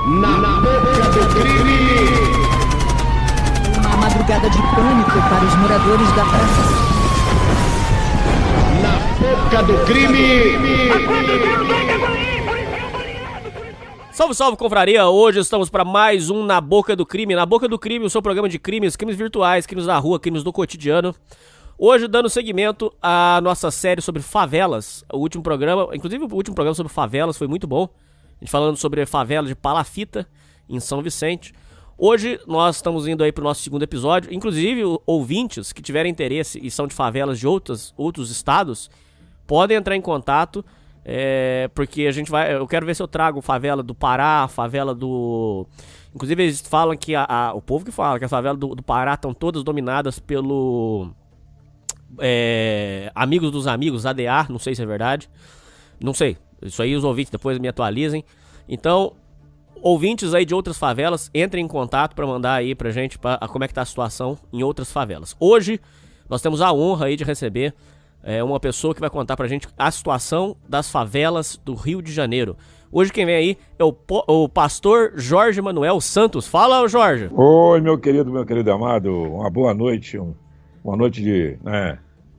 Na boca do crime! Uma madrugada de pânico para os moradores da praça. Na boca do crime! Salve, salve, confraria! Hoje estamos para mais um Na Boca do Crime. Na Boca do Crime, o seu programa de crimes, crimes virtuais, crimes da rua, crimes do cotidiano. Hoje dando seguimento à nossa série sobre favelas. O último programa, inclusive o último programa sobre favelas foi muito bom. A gente falando sobre a favela de Palafita, em São Vicente. Hoje nós estamos indo aí pro nosso segundo episódio. Inclusive, ouvintes que tiverem interesse e são de favelas de outros estados, podem entrar em contato. Porque a gente vai. Eu quero ver se eu trago favela do Pará, favela do. Inclusive, eles falam que o povo que fala que a favela do Pará estão todas dominadas pelo. Amigos dos Amigos, ADA, não sei se é verdade. Não sei. Isso aí os ouvintes depois me atualizem. Então, ouvintes aí de outras favelas, entrem em contato pra mandar aí pra gente como é que tá a situação em outras favelas. Hoje, nós temos a honra aí de receber uma pessoa que vai contar pra gente a situação das favelas do Rio de Janeiro. Hoje quem vem aí é o pastor Jorge Manuel Santos. Fala, Jorge. Oi, meu querido amado. Uma boa noite. Uma noite de,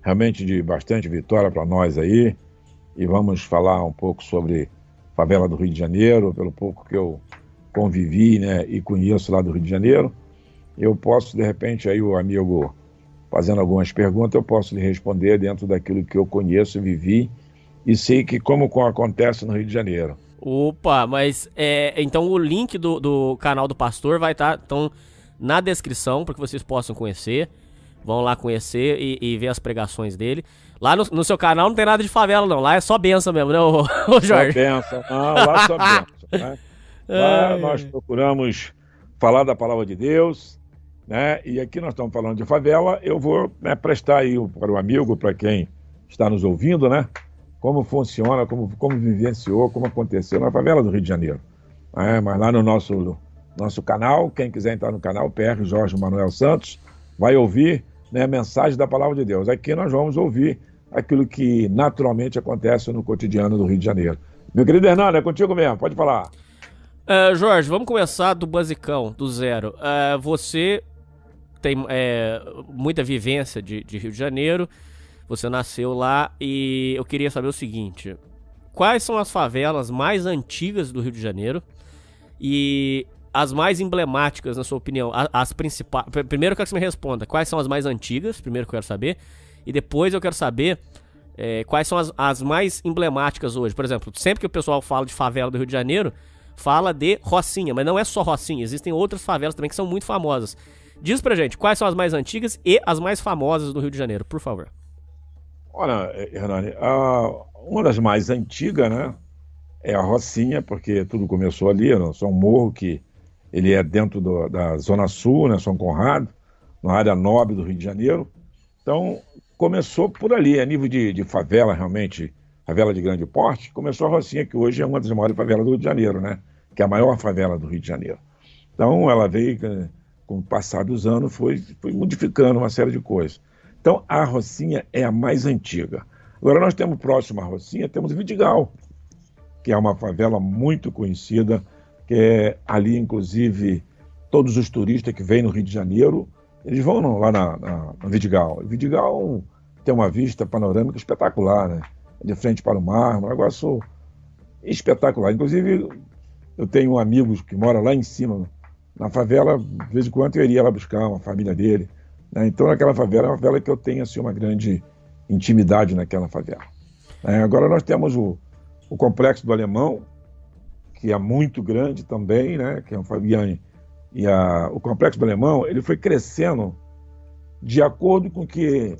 realmente de bastante vitória para nós aí. E vamos falar um pouco sobre favela do Rio de Janeiro, pelo pouco que eu convivi, e conheço lá do Rio de Janeiro. Eu posso, de repente, aí o amigo fazendo algumas perguntas, eu posso lhe responder dentro daquilo que eu conheço, vivi e sei que como acontece no Rio de Janeiro. Opa, mas então o link do canal do pastor vai estar na descrição para que vocês possam conhecer. Vão lá conhecer e ver as pregações dele. Lá no seu canal não tem nada de favela, não. Lá é só benção mesmo, né, ô Jorge? Só benção. Não, lá só benção, né? Lá nós procuramos falar da palavra de Deus, e aqui nós estamos falando de favela. Eu vou prestar aí para o amigo, para quem está nos ouvindo, como funciona, como vivenciou, como aconteceu na favela do Rio de Janeiro. Mas lá no nosso canal, quem quiser entrar no canal, PR Jorge Manuel Santos, vai ouvir a mensagem da palavra de Deus. Aqui nós vamos ouvir aquilo que naturalmente acontece no cotidiano do Rio de Janeiro. Meu querido Hernando, é contigo mesmo, pode falar. Jorge, vamos começar do basicão, do zero. Você tem muita vivência de Rio de Janeiro, você nasceu lá e eu queria saber o seguinte: quais são as favelas mais antigas do Rio de Janeiro e as mais emblemáticas, na sua opinião, as principais? Primeiro eu quero que você me responda quais são as mais antigas, primeiro que eu quero saber, e depois eu quero saber quais são as mais emblemáticas hoje. Por exemplo, sempre que o pessoal fala de favela do Rio de Janeiro, fala de Rocinha, mas não é só Rocinha, existem outras favelas também que são muito famosas. Diz pra gente quais são as mais antigas e as mais famosas do Rio de Janeiro, por favor. Olha, Hernani, uma das mais antigas, é a Rocinha, porque tudo começou ali, só um morro que ele é dentro da Zona Sul, São Conrado, na área nobre do Rio de Janeiro. Então, começou por ali, a nível de favela, realmente, favela de grande porte, começou a Rocinha, que hoje é uma das maiores favelas do Rio de Janeiro, que é a maior favela do Rio de Janeiro. Então, ela veio, com o passar dos anos, foi modificando uma série de coisas. Então, a Rocinha é a mais antiga. Agora, nós temos próximo à Rocinha, temos Vidigal, que é uma favela muito conhecida, que é ali, inclusive, todos os turistas que vêm no Rio de Janeiro, eles vão lá na Vidigal. Vidigal tem uma vista panorâmica espetacular, de frente para o mar, um negócio espetacular. Inclusive, eu tenho amigos que moram lá em cima, na favela, de vez em quando eu iria lá buscar uma família dele. Então, aquela favela é uma favela que eu tenho uma grande intimidade naquela favela. Agora, nós temos o Complexo do Alemão, que é muito grande também, que é um Fabiane. E o Complexo do Alemão, ele foi crescendo de acordo com que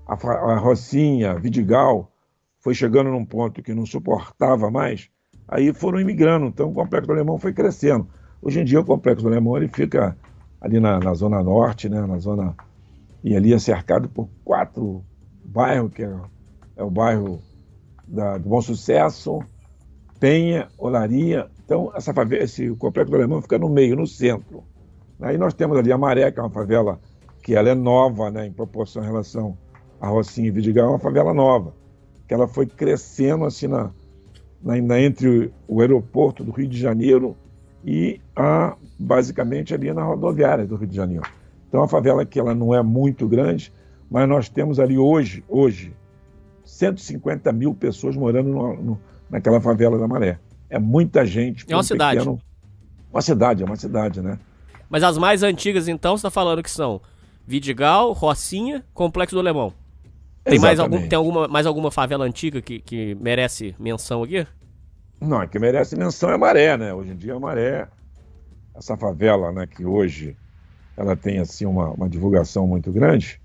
a Rocinha, Vidigal, foi chegando num ponto que não suportava mais, aí foram imigrando. Então, o Complexo do Alemão foi crescendo. Hoje em dia, o Complexo do Alemão ele fica ali na Zona Norte, e ali é cercado por 4 bairros, que é o bairro do Bom Sucesso, Penha, Olaria. Então, esse Complexo do Alemão fica no meio, no centro. Aí nós temos ali a Maré, que é uma favela que ela é nova, em proporção em relação à Rocinha e Vidigal, é uma favela nova, que ela foi crescendo entre o aeroporto do Rio de Janeiro e basicamente ali na rodoviária do Rio de Janeiro. Então, a favela que ela não é muito grande, mas nós temos ali hoje 150 mil pessoas morando naquela favela da Maré. É muita gente. É uma cidade. É uma cidade, né? Mas as mais antigas, então, você está falando que são Vidigal, Rocinha, Complexo do Alemão. Tem mais alguma favela antiga que merece menção aqui? Não, a que merece menção é a Maré, né? Hoje em dia a Maré, essa favela, né, que hoje ela tem assim uma divulgação muito grande,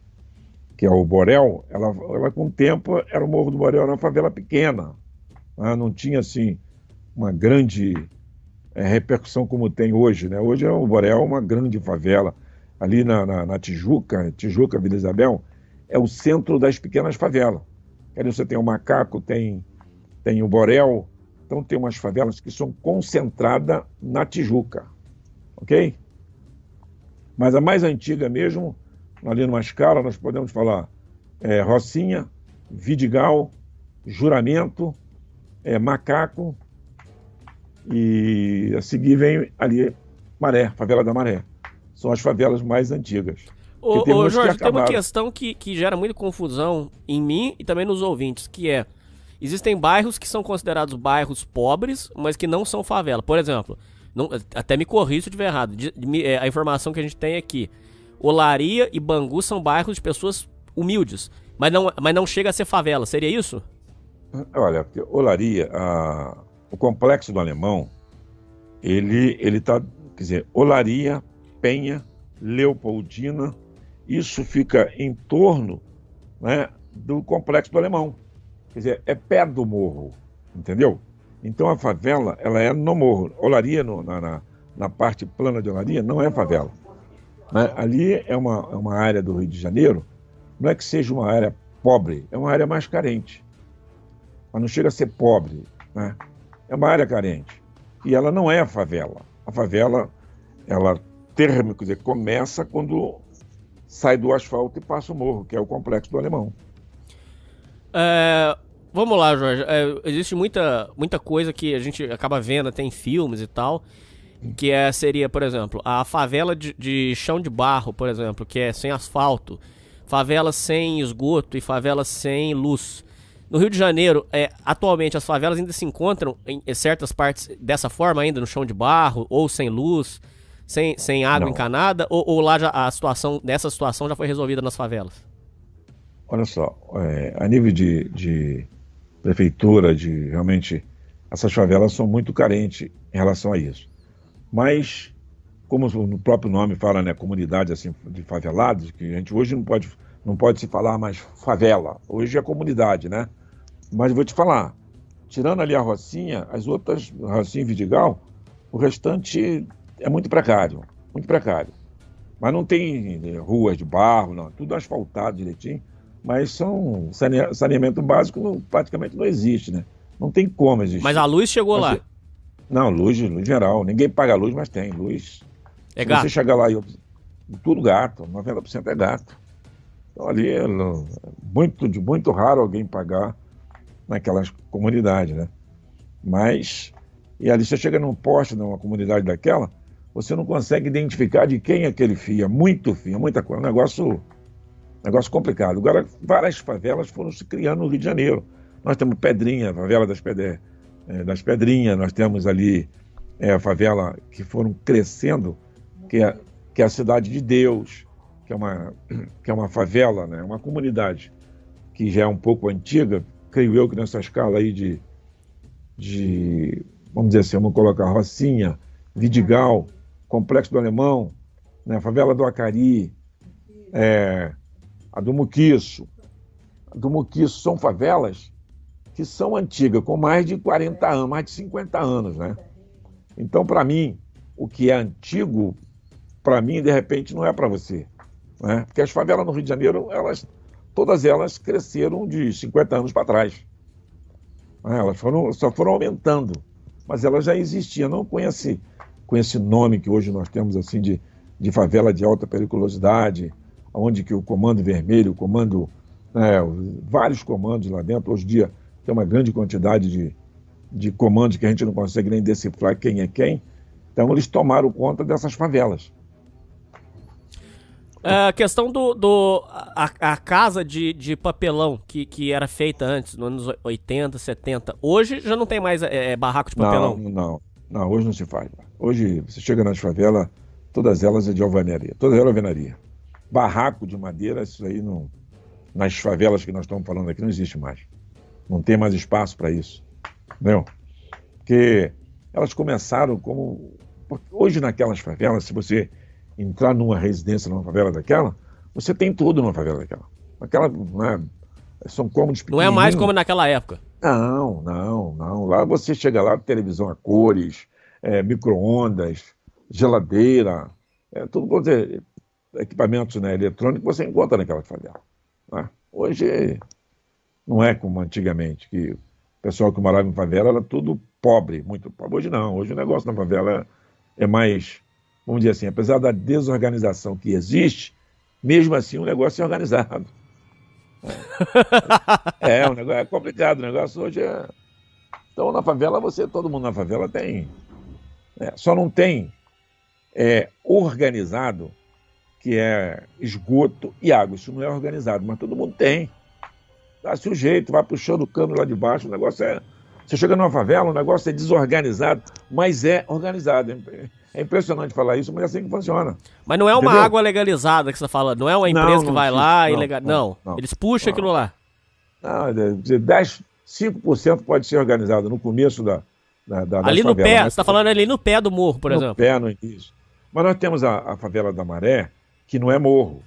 que é o Borel, ela com o tempo era o Morro do Borel, era uma favela pequena, né? Não tinha assim uma grande repercussão como tem hoje, né? Hoje o Borel é uma grande favela. Ali na Tijuca, Vila Isabel, é o centro das pequenas favelas. Ali você tem o Macaco, tem o Borel, então tem umas favelas que são concentradas na Tijuca, ok? Mas a mais antiga mesmo, ali numa escala, nós podemos falar Rocinha, Vidigal, Juramento, Macaco, e a seguir vem ali Maré, favela da Maré. São as favelas mais antigas. Ô Jorge, tem uma questão que gera muita confusão em mim e também nos ouvintes, que existem bairros que são considerados bairros pobres, mas que não são favela. Por exemplo, até me corrija se eu estiver errado, a informação que a gente tem aqui, Olaria e Bangu são bairros de pessoas humildes, mas não chega a ser favela, seria isso? Olha, porque Olaria, o Complexo do Alemão, ele tá, quer dizer, Olaria, Penha, Leopoldina, isso fica em torno, né, do Complexo do Alemão. Quer dizer, é perto do morro, entendeu? Então a favela, ela é no morro. Olaria, na parte plana de Olaria, não é favela, né? Ali é uma área do Rio de Janeiro, não é que seja uma área pobre, é uma área mais carente. Mas não chega a ser pobre, né? É uma área carente. E ela não é a favela. A favela, ela quer dizer, começa quando sai do asfalto e passa o morro, que é o Complexo do Alemão. Vamos lá, Jorge. Existe muita coisa que a gente acaba vendo, tem filmes e tal, que seria, por exemplo, a favela de chão de barro, por exemplo, que é sem asfalto, favela sem esgoto e favela sem luz. No Rio de Janeiro, atualmente as favelas ainda se encontram em certas partes dessa forma, ainda no chão de barro, ou sem luz, sem água encanada, ou lá nessa situação já foi resolvida nas favelas? Olha só, a nível de prefeitura, realmente, essas favelas são muito carentes em relação a isso. Mas, como o próprio nome fala, né, comunidade assim, de favelados, que a gente hoje não pode se falar mais favela, hoje é comunidade, né? Mas vou te falar, tirando ali a Rocinha, as outras, Rocinha e Vidigal, o restante é muito precário, muito precário. Mas não tem ruas de barro, não, tudo asfaltado direitinho, mas saneamento básico praticamente não existe, né? Não tem como existir. Mas a luz chegou lá? Não, luz geral, ninguém paga luz, mas tem luz. É gato? Se você chegar lá, tudo gato, 90% é gato. Então ali é muito raro alguém pagar naquelas comunidades, né? Mas, e ali você chega num poste, numa comunidade daquela, você não consegue identificar de quem é aquele fio, muita coisa, um negócio complicado. Agora, várias favelas foram se criando no Rio de Janeiro. Nós temos Pedrinha, a favela das Pedrinhas, nós temos ali a favela que foram crescendo, que é a Cidade de Deus, que é uma favela, né? Uma comunidade que já é um pouco antiga, creio eu que nessa escala aí de vamos dizer assim, vamos colocar Rocinha, Vidigal, Complexo do Alemão, né? A favela do Acari, a do Muquiço. A do Muquiço são favelas que são antigas, com mais de 40 anos, mais de 50 anos, né? Então, para mim, o que é antigo, para mim, de repente, não é para você, né? Porque as favelas no Rio de Janeiro, todas elas cresceram de 50 anos para trás. Elas só foram aumentando, mas elas já existiam, não com esse nome que hoje nós temos assim de favela de alta periculosidade, onde que o Comando Vermelho, vários comandos lá dentro, hoje em dia tem uma grande quantidade de comandos que a gente não consegue nem decifrar quem é quem, Então eles tomaram conta dessas favelas. A questão a casa de papelão que era feita antes, nos anos 80, 70, hoje já não tem mais barraco de papelão? Não, hoje não se faz. Hoje você chega nas favelas, todas elas é de alvenaria, todas elas é alvenaria. Barraco de madeira, isso aí não, nas favelas que nós estamos falando aqui não existe mais. Não tem mais espaço para isso, entendeu? Porque elas começaram como... Porque hoje naquelas favelas, se você entrar numa residência numa favela daquela, você tem tudo numa favela daquela. Aquela, são cômodos pequenininhos. Não é mais como naquela época. Não. Lá você chega lá, televisão a cores, micro-ondas, geladeira, tudo quanto é equipamentos, né, eletrônicos você encontra naquela favela. Né? Hoje não é como antigamente, que o pessoal que morava em favela era tudo pobre, muito pobre. Hoje não, hoje o negócio na favela é mais... Vamos dizer assim, apesar da desorganização que existe, mesmo assim o negócio é organizado. O negócio é complicado, o negócio hoje é... Então na favela todo mundo na favela tem... só não tem organizado, que é esgoto e água. Isso não é organizado, mas todo mundo tem. Dá-se o jeito, vai puxando o cano lá de baixo, o negócio é... Você chega numa favela, o negócio é desorganizado, mas é organizado. É impressionante falar isso, mas é assim que funciona. Mas não é uma água legalizada que você fala, não é uma empresa que vai lá e legaliza. Não, eles puxam aquilo lá. Não, 5% pode ser organizado no começo da ali no pé, você está falando ali no pé do morro, por exemplo. No pé, no início. Mas nós temos a favela da Maré, que não é morro.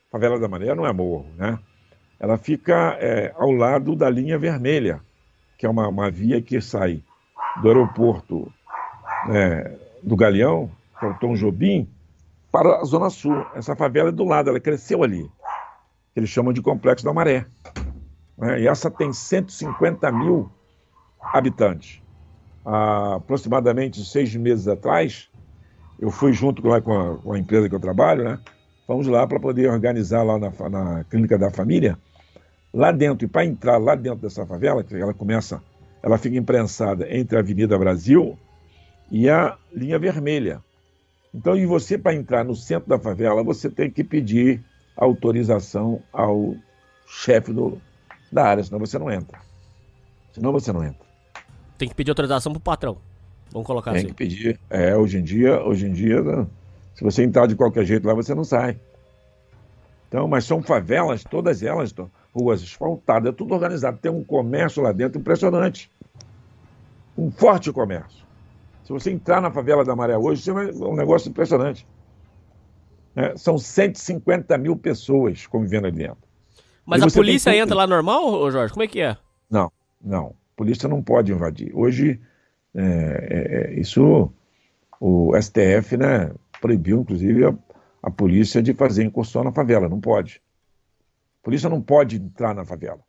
A favela da Maré não é morro, né? Ela fica ao lado da linha vermelha, que é uma via que sai do aeroporto do Galeão, que é o Tom Jobim, para a Zona Sul. Essa favela é do lado, ela cresceu ali, que eles chamam de Complexo da Maré. E essa tem 150 mil habitantes. Há aproximadamente 6 meses atrás, eu fui junto lá com a empresa que eu trabalho, né? Fomos lá para poder organizar lá na Clínica da Família, lá dentro, e para entrar lá dentro dessa favela, que ela fica imprensada entre a Avenida Brasil e a linha vermelha. Então, e você, para entrar no centro da favela, você tem que pedir autorização ao chefe da área, senão você não entra. Tem que pedir autorização pro patrão. Vamos colocar assim. Tem que pedir. Hoje em dia, se você entrar de qualquer jeito lá, você não sai. Então, mas são favelas, todas elas, ruas asfaltadas, é tudo organizado. Tem um comércio lá dentro impressionante. Um forte comércio. Se você entrar na favela da Maré hoje, é um negócio impressionante. São 150 mil pessoas convivendo ali dentro. Mas a polícia entra lá normal, Jorge? Como é que é? Não. A polícia não pode invadir. Hoje, isso, o STF, né, proibiu, inclusive, a polícia de fazer incursão na favela. Não pode. A polícia não pode entrar na favela.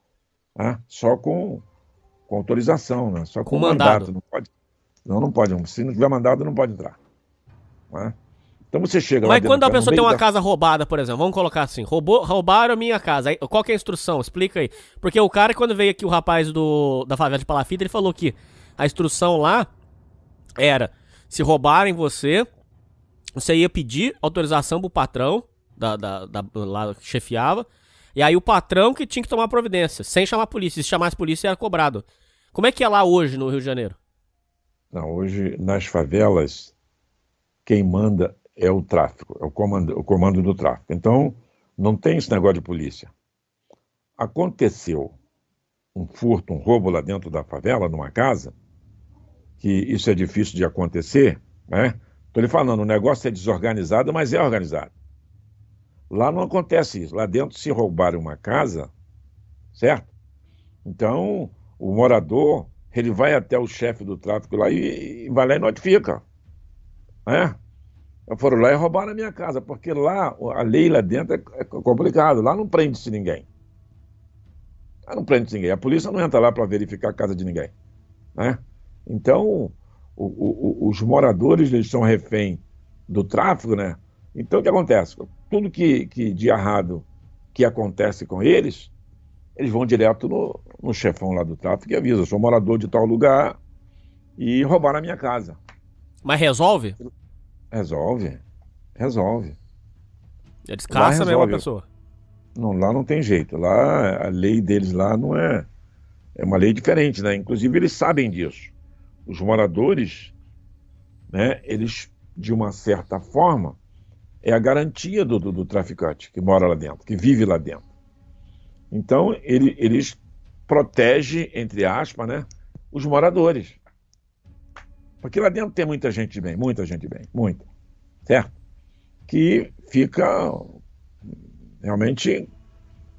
Só com autorização, né? Só com mandato. Não pode. Não pode. Se não tiver mandado, não pode entrar. Então você chega lá. Mas quando a pessoa tem uma casa roubada, por exemplo, vamos colocar assim, roubaram a minha casa, aí, qual que é a instrução? Explica aí. Porque o cara, quando veio aqui, o rapaz da favela de Palafita, ele falou que a instrução lá era, se roubarem você ia pedir autorização pro patrão, lá que chefiava, e aí o patrão que tinha que tomar providência, sem chamar a polícia. Se chamasse a polícia, era cobrado. Como é que é lá hoje, no Rio de Janeiro? Não, hoje, nas favelas, quem manda é o tráfico, é o comando do tráfico. Então, não tem esse negócio de polícia. Aconteceu um furto, um roubo lá dentro da favela, numa casa, que isso é difícil de acontecer, né? Estou lhe falando, o negócio é desorganizado, mas é organizado. Lá não acontece isso. Lá dentro, se roubarem uma casa, certo? Então, o morador, ele vai até o chefe do tráfico lá e vai lá e notifica. Foram lá e roubaram a minha casa, porque lá, a lei lá dentro é complicado. Lá não prende-se ninguém. A polícia não entra lá para verificar a casa de ninguém. Então, os moradores, eles são refém do tráfico, né? Então, o que acontece? Tudo que de errado que acontece com eles vão direto no chefão lá do tráfico e avisa, eu sou morador de tal lugar e roubaram a minha casa. Mas resolve? Resolve. Resolve. Eles Lá caçam mesmo a resolve. pessoa. Não, lá não tem jeito. Lá, a lei deles lá não é. É uma lei diferente, né? Inclusive, eles sabem disso. Os moradores, né? Eles, de uma certa forma, é a garantia do traficante que mora lá dentro, que vive lá dentro. Então, eles protegem, entre aspas, né? Os moradores. Porque lá dentro tem muita gente bem, muita. Certo? Que fica realmente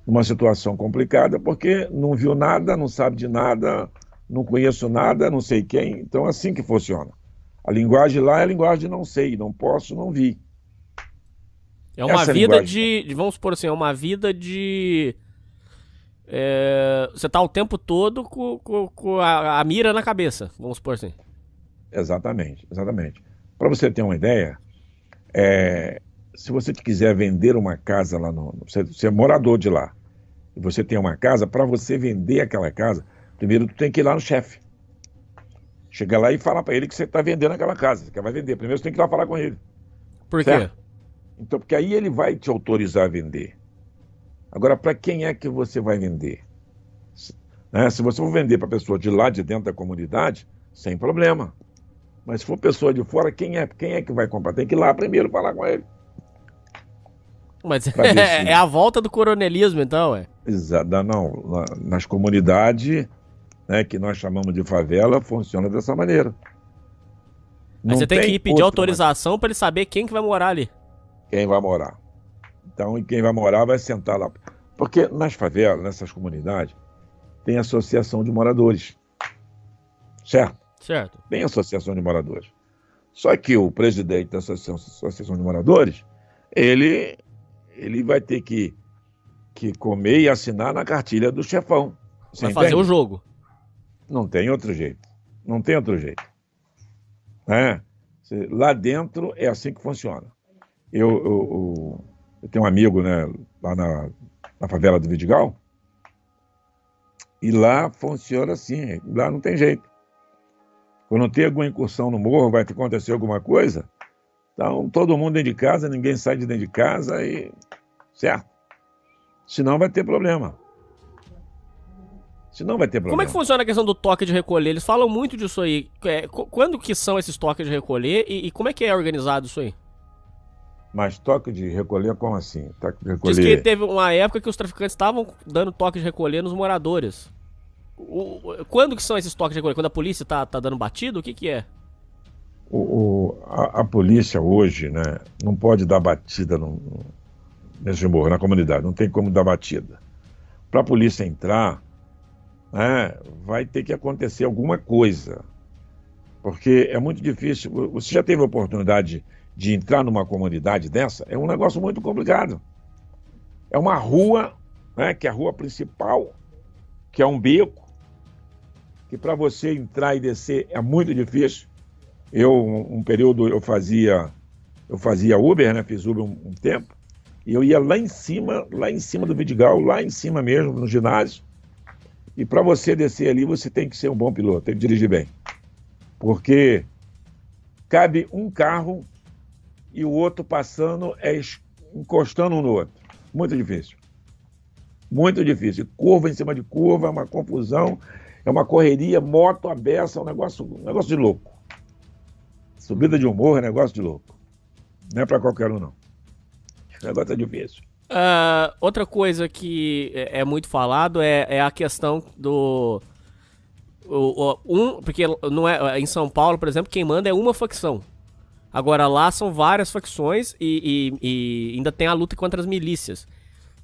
numa situação complicada porque não viu nada, não sabe de nada, não conheço nada, não sei quem. Então, assim que funciona. A linguagem lá é a linguagem de não sei, não posso, não vi. É uma Essa é a vida linguagem. vamos supor assim, é uma vida de... você tá o tempo todo com a mira na cabeça, vamos supor assim. Exatamente, exatamente. Para você ter uma ideia, se você quiser vender uma casa lá você é morador de lá, e você tem uma casa, para você vender aquela casa, primeiro tu tem que ir lá no chefe. Chega lá e fala para ele que você está vendendo aquela casa, que vai vender. Primeiro você tem que ir lá falar com ele. Por quê? Certo? Então, porque aí ele vai te autorizar a vender. Agora, para quem é que você vai vender? Né? Se você for vender para pessoa de lá de dentro da comunidade, sem problema. Mas se for pessoa de fora, quem é que vai comprar? Tem que ir lá primeiro falar com ele. Mas Pra ver se- é a volta do coronelismo, então, é. Exato. Não, nas comunidades, né, que nós chamamos de favela, funciona dessa maneira. Aí Não você tem que ir pedir outra autorização pra ele saber quem que vai morar ali. quem vai morar. Então, e quem vai morar vai sentar lá. Porque nas favelas, nessas comunidades, tem associação de moradores. Certo? Certo. Tem associação de moradores. Só que o presidente da associação de moradores, ele vai ter que comer e assinar na cartilha do chefão. Você Vai fazer entende? o jogo. Não tem outro jeito. Não tem outro jeito. Né? Lá dentro é assim que funciona. Eu tenho um amigo, né, lá na favela do Vidigal, e lá funciona assim. Lá não tem jeito. Quando tem alguma incursão no morro, vai acontecer alguma coisa, então todo mundo dentro de casa, ninguém sai de dentro de casa, e certo? Senão vai ter problema. Senão vai ter Como é problema. que funciona a questão do toque de recolher? Eles falam muito disso aí. Quando que são esses toques de recolher e como é que é organizado isso aí? Mas toque de recolher, como assim? Toque de Diz que recolher. teve uma época que os traficantes estavam dando toque de recolher nos moradores. Quando que são esses toques de recolher? Quando a polícia tá dando batido? O que que é? A polícia hoje, né, não pode dar batida nesse morro, na comunidade. Não tem como dar batida. Para a polícia entrar, né, vai ter que acontecer alguma coisa. Porque é muito difícil. Você já teve a oportunidade de entrar numa comunidade dessa? É um negócio muito complicado. É uma rua, né, que é a rua principal, que é um beco, que para você entrar e descer é muito difícil. Um período, eu fazia Uber, né, fiz Uber um tempo, e eu ia lá em cima do Vidigal, lá em cima mesmo, no ginásio. E para você descer ali, você tem que ser um bom piloto, tem que dirigir bem. Porque cabe um carro e o outro passando, encostando um no outro. Muito difícil. Muito difícil. Curva em cima de curva, é uma confusão, é uma correria, moto, a beça, um negócio de louco. Subida de um morro é negócio de louco. Não é para qualquer um, não. O negócio é difícil. Outra coisa que é muito falado é a questão do... porque não é, em São Paulo, por exemplo, quem manda é uma facção. Agora lá são várias facções e ainda tem a luta contra as milícias.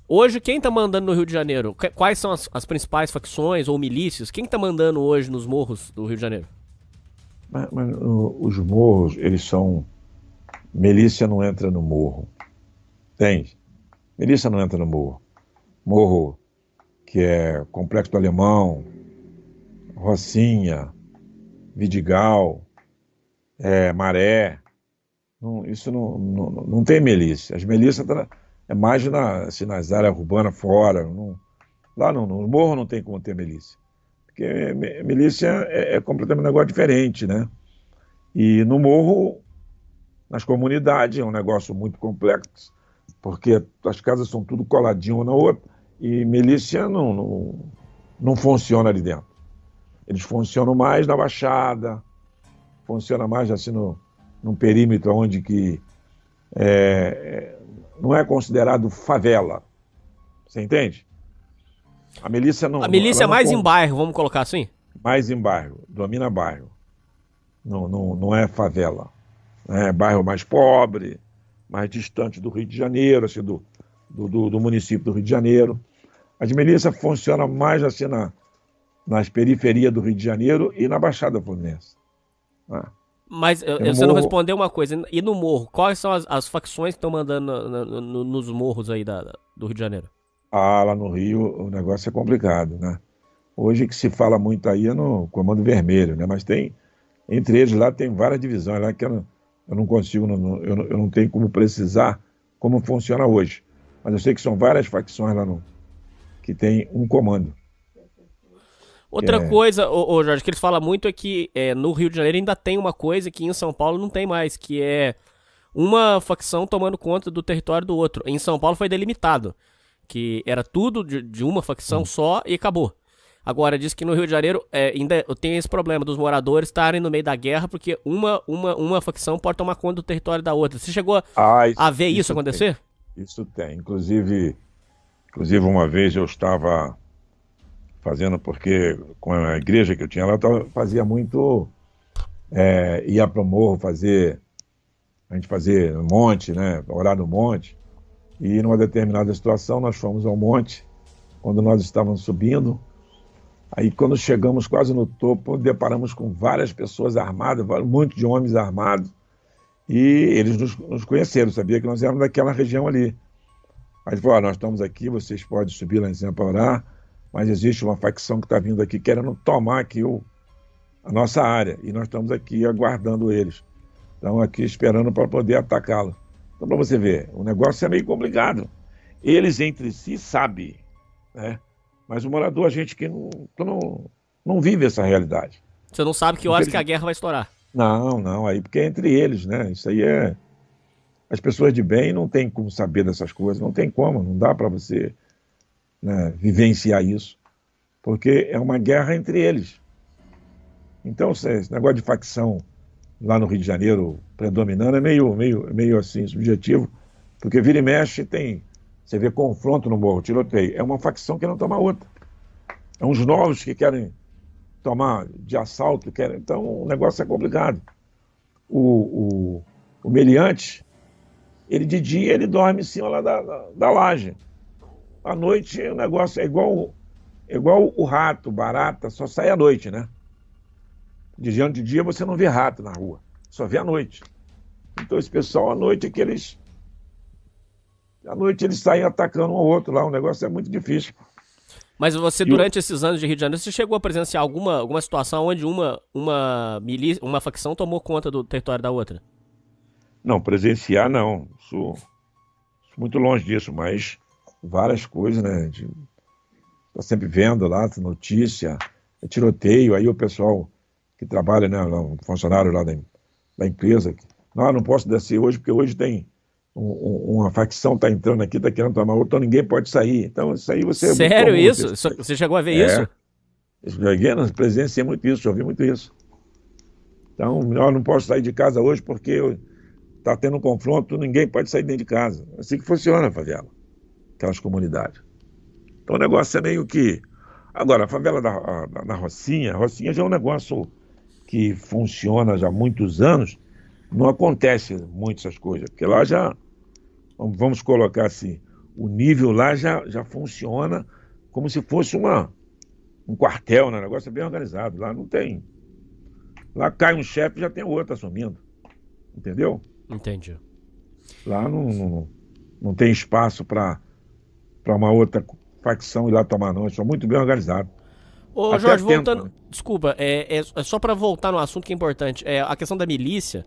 Hoje, quem tá mandando no Rio de Janeiro? Quais são as principais facções ou milícias? Quem tá mandando hoje nos morros do Rio de Janeiro? Mas os morros, eles são... Milícia não entra no morro. Entende? Milícia não entra no morro. Morro que é Complexo do Alemão, Rocinha, Vidigal, Maré. Isso não tem milícia. As milícias é mais nas áreas urbanas fora. Lá no morro não tem como ter milícia. Porque milícia é completamente um negócio diferente, né? E no morro, nas comunidades, é um negócio muito complexo, porque as casas são tudo coladinho uma na outra, e milícia não funciona ali dentro. Eles funcionam mais na Baixada, funciona mais assim num perímetro onde que não é considerado favela. Você entende? A milícia não. A milícia é ela não mais con- em bairro, vamos colocar assim? Mais em bairro, domina bairro. Não é favela. É bairro mais pobre, mais distante do Rio de Janeiro, assim, do município do Rio de Janeiro. As milícias funcionam mais assim nas periferias do Rio de Janeiro e na Baixada Fluminense. Né? Mas E no você não morro, respondeu uma coisa. E no morro? Quais são as facções que estão mandando nos morros aí do Rio de Janeiro? lá no Rio o negócio é complicado, né? Hoje o que se fala muito aí é no Comando Vermelho, né? Mas entre eles lá tem várias divisões lá que eu não consigo, eu não tenho como precisar como funciona hoje. Mas eu sei que são várias facções lá que tem um comando. Outra coisa, ô Jorge, que eles falam muito é que no Rio de Janeiro ainda tem uma coisa que em São Paulo não tem mais, que é uma facção tomando conta do território do outro. Em São Paulo foi delimitado, que era tudo de uma facção só e acabou. Agora, diz que no Rio de Janeiro ainda tem esse problema dos moradores estarem no meio da guerra porque uma facção pode tomar conta do território da outra. Você chegou a ver isso acontecer? Isso tem. Inclusive uma vez eu estava fazendo, porque com a igreja que eu tinha lá, fazia muito, ia para o morro a gente fazia no monte, né, orar no monte, e numa determinada situação nós fomos ao monte, quando nós estávamos subindo, aí quando chegamos quase no topo, deparamos com várias pessoas armadas, muitos de homens armados, e eles nos conheceram, sabia que nós éramos daquela região ali. Aí ele falou, nós estamos aqui, vocês podem subir lá em cima para orar, mas existe uma facção que está vindo aqui querendo tomar aqui a nossa área, e nós estamos aqui aguardando eles. Estão aqui esperando para poder atacá-lo. Então, para você ver, o negócio é meio complicado. Eles entre si sabem, né? Mas o morador, a gente que não vive essa realidade. Você não sabe que horas que a guerra vai estourar. Não, aí porque é entre eles, né? Isso aí as pessoas de bem não tem como saber dessas coisas, não tem como, não dá para você, né, vivenciar isso, porque é uma guerra entre eles. Então, esse negócio de facção lá no Rio de Janeiro predominando é meio assim, subjetivo, porque vira e mexe você vê confronto no morro, tiroteio, é uma facção que não toma outra. É uns novos que querem tomar de assalto, então o negócio é complicado. O meliante, ele de dia ele dorme em cima lá da laje. À noite o negócio é igual o rato, barata, só sai à noite, né? De dia você não vê rato na rua, só vê à noite. Então esse pessoal à noite eles saem atacando um ao outro lá, o negócio é muito difícil. Mas você, durante esses anos de Rio de Janeiro, você chegou a presenciar alguma situação onde uma facção tomou conta do território da outra? Não, presenciar não, sou muito longe disso, mas várias coisas, né? A gente tá sempre vendo lá, notícia, tiroteio, aí o pessoal que trabalha, né, um funcionário lá da empresa, não posso descer hoje, porque hoje tem uma facção está entrando aqui, está querendo tomar outra, então ninguém pode sair. Então isso aí você... Sério isso? Você chegou a ver isso? Eu presenciei muito isso, já ouvi muito isso. Então, eu não posso sair de casa hoje porque está tendo um confronto, ninguém pode sair dentro de casa. É assim que funciona a favela, aquelas comunidades. Então o negócio é meio que... Agora, a favela da Rocinha, a Rocinha já é um negócio que funciona já há muitos anos, não acontece muito essas coisas, porque lá já, vamos colocar assim, o nível lá já funciona como se fosse um quartel, né? O negócio é bem organizado, lá não tem... Lá cai um chefe e já tem outro assumindo, entendeu? Entendi. Lá não tem espaço para uma outra facção ir lá tomar não, é muito bem organizado. Ô, Até Jorge, tenta, voltando... né? Desculpa, só pra voltar no assunto que é importante, a questão da milícia,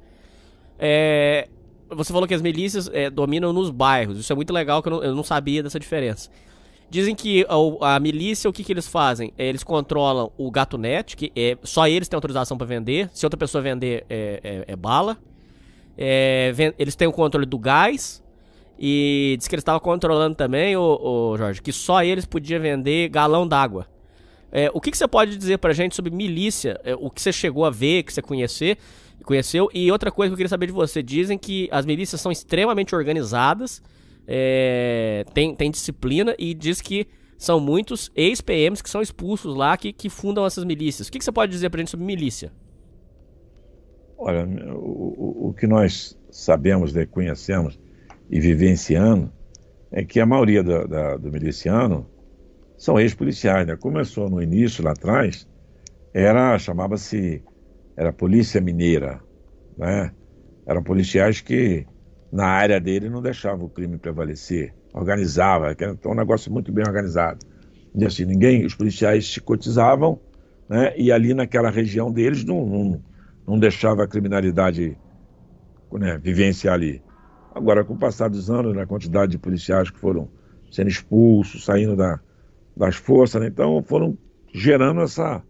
você falou que as milícias dominam nos bairros, isso é muito legal, que eu não sabia dessa diferença. Dizem que a milícia, o que eles fazem? Eles controlam o GatoNet, que só eles têm autorização pra vender. Se outra pessoa vender, é bala. Eles têm o controle do gás. E diz que eles estavam controlando também, Jorge, que só eles podiam vender galão d'água. O que você pode dizer pra gente sobre milícia? O que você chegou a ver, que você conheceu? E outra coisa que eu queria saber de você. Dizem que as milícias são extremamente organizadas. Tem disciplina e diz que são muitos ex-PMs que são expulsos lá, que fundam essas milícias. O que você pode dizer pra gente sobre milícia? Olha, o que nós sabemos, né, conhecemos e vivenciando é que a maioria do miliciano são ex-policiais, né? Começou no início, lá atrás, chamava-se polícia mineira, né? Eram policiais que na área dele não deixava o crime prevalecer, organizava, que era um negócio muito bem organizado. E assim, os policiais se cotizavam, né, e ali naquela região deles não deixava a criminalidade, né, vivenciar ali. Agora, com o passar dos anos, a quantidade de policiais que foram sendo expulsos, saindo das forças, né, então foram gerando essa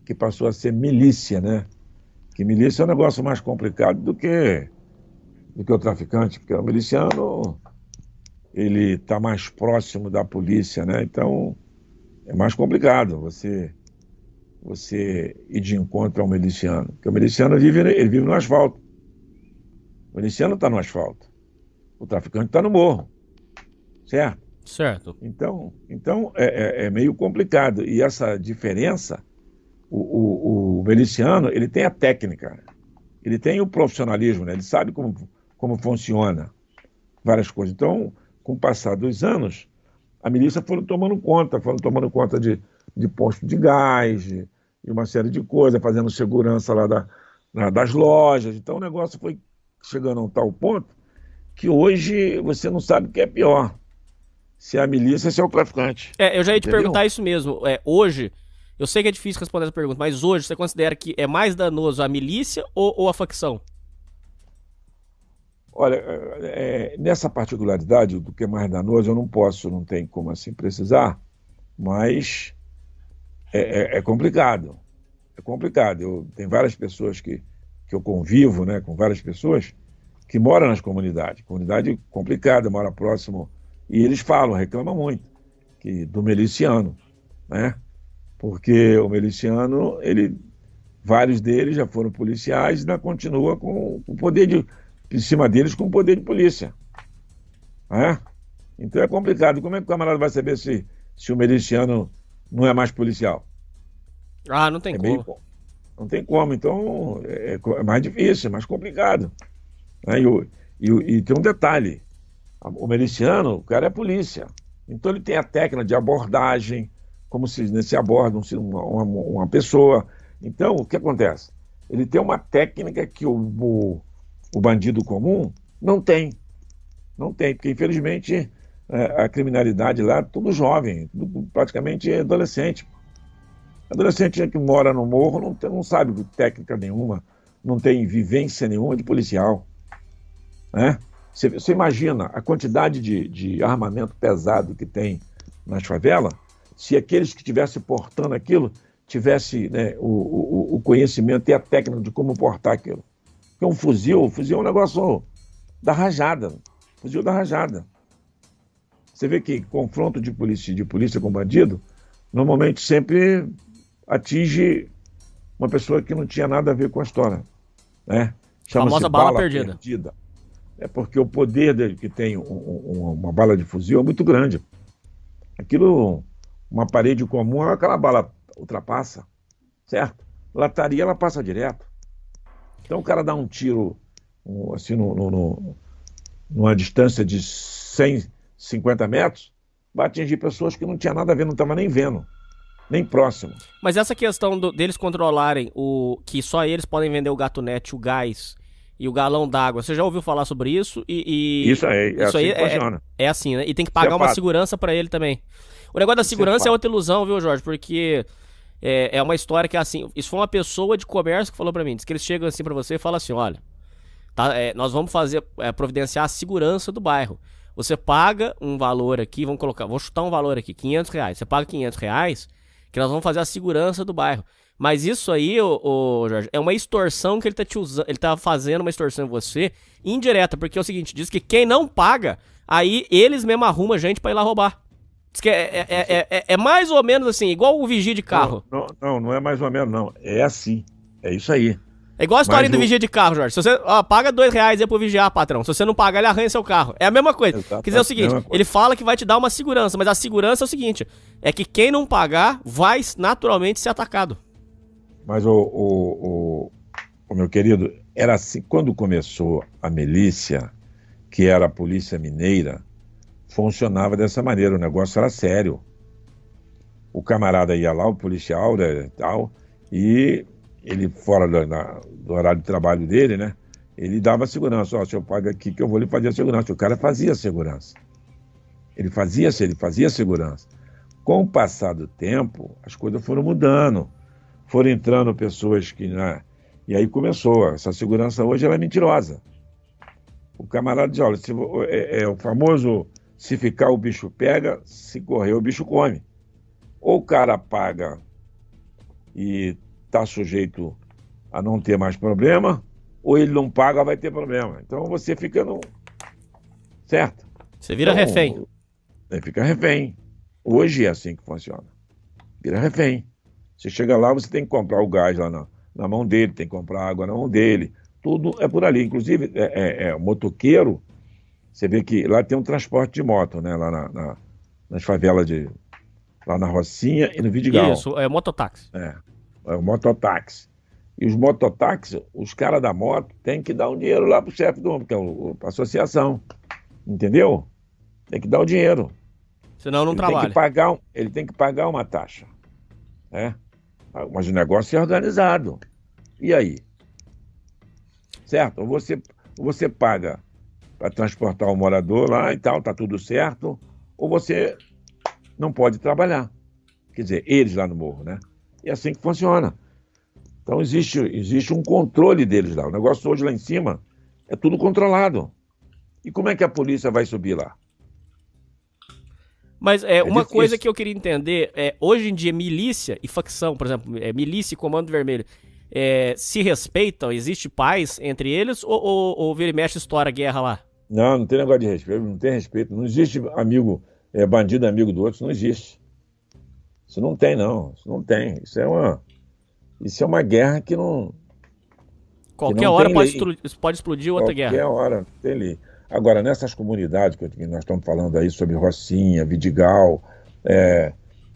que passou a ser milícia, né? Que milícia é um negócio mais complicado do que o traficante, porque o miliciano, ele está mais próximo da polícia, né? Então, é mais complicado você ir de encontro ao miliciano. Porque o miliciano vive no asfalto. O miliciano está no asfalto. O traficante está no morro. Certo? Certo. Então é meio complicado. E essa diferença, o miliciano, ele tem a técnica, ele tem o profissionalismo, né? Ele sabe como funciona várias coisas. Então, com o passar dos anos, a milícia foram tomando conta de posto de gás, de uma série de coisas, fazendo segurança lá das lojas. Então, o negócio foi chegando a um tal ponto que hoje você não sabe o que é pior, se é a milícia ou se é o traficante. Eu já ia te Entendeu? perguntar isso mesmo. Hoje, eu sei que é difícil responder essa pergunta, mas hoje você considera que é mais danoso a milícia ou a facção? Olha, nessa particularidade do que é mais danoso, eu não tenho como assim precisar, mas é complicado. É complicado. Tem várias pessoas que eu convivo, né, com várias pessoas que moram nas comunidades. Comunidade complicada, mora próximo. E eles reclamam muito do miliciano, né? Porque o miliciano, vários deles já foram policiais e ainda continua com o poder em cima deles com o poder de polícia. Né? Então é complicado. Como é que o camarada vai saber se o miliciano não é mais policial? Ah, não tem como. Não tem como. Então é mais difícil, é mais complicado. Né? E tem um detalhe. O miliciano, o cara é polícia. Então ele tem a técnica de abordagem, como se aborda uma pessoa. Então, o que acontece? Ele tem uma técnica que o bandido comum não tem. Não tem, porque infelizmente a criminalidade lá é tudo jovem, tudo praticamente adolescente. Adolescente que mora no morro não sabe técnica nenhuma, não tem vivência nenhuma de policial. Né? Você imagina a quantidade de armamento pesado que tem nas favelas, se aqueles que estivessem portando aquilo tivessem, né, o conhecimento e a técnica de como portar aquilo. Porque um fuzil é um negócio da rajada, fuzil da rajada. Você vê que confronto de polícia com bandido, normalmente sempre atinge uma pessoa que não tinha nada a ver com a história. Né? Chama-se famosa bala perdida. É porque o poder que tem uma bala de fuzil é muito grande. Aquilo, uma parede comum, aquela bala ultrapassa, certo? Lataria, ela passa direto. Então o cara dá um tiro assim, numa distância de 150 metros, vai atingir pessoas que não tinha nada a ver, não estava nem vendo, nem próximo. Mas essa questão deles controlarem que só eles podem vender o GatoNet, o gás e o galão d'água, você já ouviu falar sobre isso? Isso aí funciona. É assim, né? E tem que pagar uma segurança pra ele também. O negócio da segurança é outra ilusão, viu, Jorge? Porque é uma história que é assim, isso foi uma pessoa de comércio que falou pra mim, diz que eles chegam assim pra você e falam assim, olha, nós vamos providenciar a segurança do bairro, Você paga um valor aqui, vou chutar um valor aqui, R$ 500. Você paga R$ 500, que nós vamos fazer a segurança do bairro. Mas isso aí, ô Jorge, é uma extorsão que ele tá te usando, ele tá fazendo uma extorsão em você, indireta, porque é o seguinte, diz que quem não paga, aí eles mesmo arrumam gente pra ir lá roubar. Diz que é mais ou menos assim, igual o vigia de carro. Não é mais ou menos, não. É assim. É isso aí. É igual a história do vigia de carro, Jorge. Se você paga R$ 2 aí pro vigiar, patrão. Se você não pagar, ele arranha seu carro. É a mesma coisa. Exato, Quer dizer o seguinte, ele fala que vai te dar uma segurança, mas a segurança é o seguinte, é que quem não pagar vai naturalmente ser atacado. Mas o meu querido, era assim, quando começou a milícia, que era a Polícia Mineira, funcionava dessa maneira, o negócio era sério. O camarada ia lá, o policial, né, tal, e ele, fora do horário de trabalho dele, né, ele dava segurança. Ó, se eu pago aqui que eu vou lhe fazer a segurança. O cara fazia segurança. Ele fazia segurança. Com o passar do tempo, as coisas foram mudando. Foram entrando pessoas que... Né, e aí começou. Essa segurança hoje ela é mentirosa. O camarada diz, olha, é o famoso... Se ficar, o bicho pega, se correr, o bicho come. Ou o cara paga e está sujeito a não ter mais problema, ou ele não paga, vai ter problema. Então você fica no... Certo? Você vira então, refém. Fica refém. Hoje é assim que funciona. Vira refém. Você chega lá, você tem que comprar o gás lá na mão dele, tem que comprar água na mão dele. Tudo é por ali. Inclusive, o motoqueiro... Você vê que lá tem um transporte de moto, né? Lá nas favelas lá na Rocinha e no Vidigal. Isso, é mototáxi. É o mototáxi. E os mototáxis, os caras da moto têm que dar um dinheiro lá pro chefe do homem, que é a associação. Entendeu? Tem que dar o dinheiro. Senão não trabalha. Ele tem que pagar uma taxa. Né? Mas o negócio é organizado. E aí? Certo? Ou você paga para transportar o morador lá e tal, tá tudo certo, ou você não pode trabalhar. Quer dizer, eles lá no morro, né? E é assim que funciona. Então existe um controle deles lá. O negócio hoje lá em cima é tudo controlado. E como é que a polícia vai subir lá? Mas uma difícil. coisa que eu queria entender, hoje em dia milícia e facção, por exemplo, milícia e comando vermelho, se respeitam? Existe paz entre eles ou vira e mexe estoura a guerra lá? Não tem negócio de respeito, não tem respeito. Não existe bandido amigo do outro, isso não existe. Isso não tem, não. Isso não tem. Isso é uma guerra que não... Qualquer hora pode explodir outra guerra. Qualquer hora, tem lei. Agora, nessas comunidades que nós estamos falando aí sobre Rocinha, Vidigal,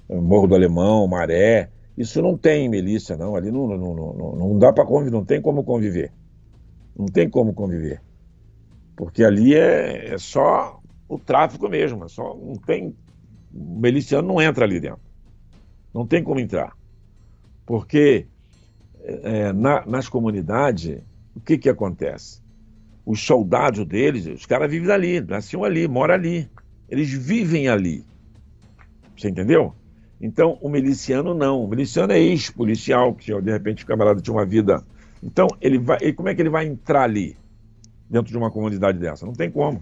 Morro do Alemão, Maré, isso não tem milícia, não. Ali não dá para conviver, não tem como conviver. Não tem como conviver. Porque ali é só o tráfico mesmo. Não tem... O miliciano não entra ali dentro. Não tem como entrar. Porque nas comunidades, o que acontece? Os soldados deles, os caras vivem ali, nasciam ali, moram ali. Eles vivem ali. Você entendeu? Então, o miliciano não. O miliciano é ex-policial, que de repente o camarada tinha uma vida... Então, como é que ele vai entrar ali, dentro de uma comunidade dessa? Não tem como.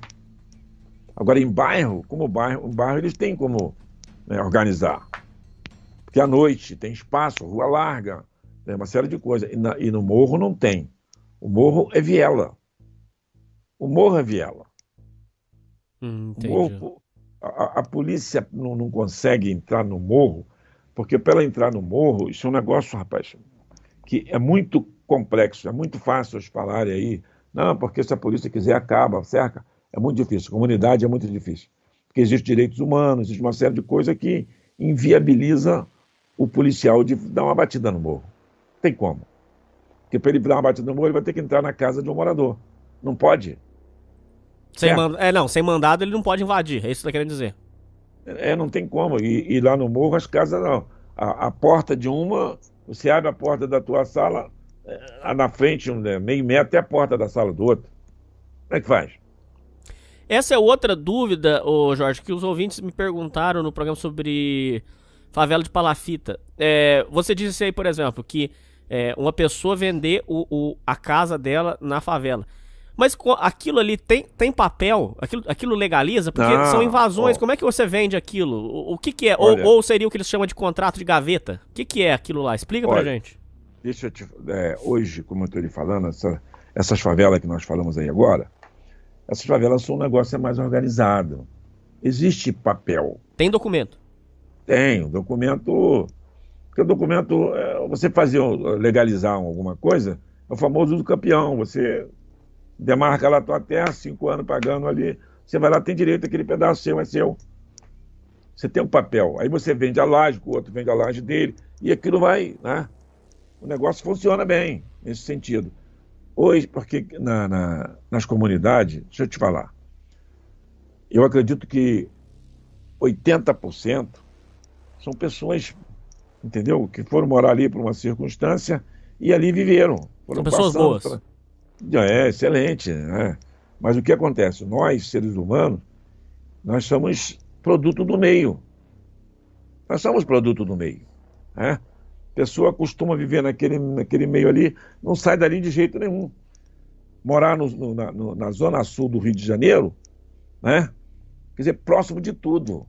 Agora, em bairro, o bairro eles têm como organizar. Porque à noite tem espaço, rua larga, uma série de coisas. E no morro não tem. O morro é viela. O morro é viela. Entendi. A polícia não consegue entrar no morro, porque para ela entrar no morro, isso é um negócio, rapaz, que é muito complexo, é muito fácil eles falarem aí, não, porque se a polícia quiser acaba, cerca, é muito difícil, comunidade é muito difícil, porque existem direitos humanos, existe uma série de coisas que inviabiliza o policial de dar uma batida no morro. Não tem como. Porque para ele dar uma batida no morro, ele vai ter que entrar na casa de um morador. Não pode. Sem mandado ele não pode invadir, é isso que você tá querendo dizer. Não tem como. E lá no morro as casas não. A porta de uma, você abre a porta da tua sala, na frente, meio metro, é a porta da sala do outro. Como é que faz? Essa é outra dúvida, Jorge, que os ouvintes me perguntaram no programa sobre favela de Palafita. Você disse aí, por exemplo, que uma pessoa vender a casa dela na favela. Mas aquilo ali tem papel? Aquilo legaliza? Porque Não, são invasões. ó. Como é que você vende aquilo? O que é? Olha. Ou seria o que eles chamam de contrato de gaveta? O que é aquilo lá? Explica pra Olha. gente. Deixa eu hoje, como eu estou lhe falando, essas favelas que nós falamos aí agora, essas favelas são um negócio mais organizado. Existe papel. Tem documento. Tem, o documento. Porque o documento, você legalizar alguma coisa, é o famoso do campeão. Você demarca lá a tua terra, 5 anos pagando ali, você vai lá, tem direito, aquele pedaço seu é seu. Você tem um papel. Aí você vende a laje, o outro vende a laje dele, e aquilo vai, né? O negócio funciona bem nesse sentido. Hoje, porque nas comunidades, deixa eu te falar, eu acredito que 80% são pessoas, entendeu? Que foram morar ali por uma circunstância e ali viveram. São pessoas boas. É, excelente, né? Mas o que acontece? Nós, seres humanos, nós somos produto do meio. Nós somos produto do meio, né? A pessoa costuma viver naquele meio ali, não sai dali de jeito nenhum. Morar na zona sul do Rio de Janeiro, né? Quer dizer, próximo de tudo.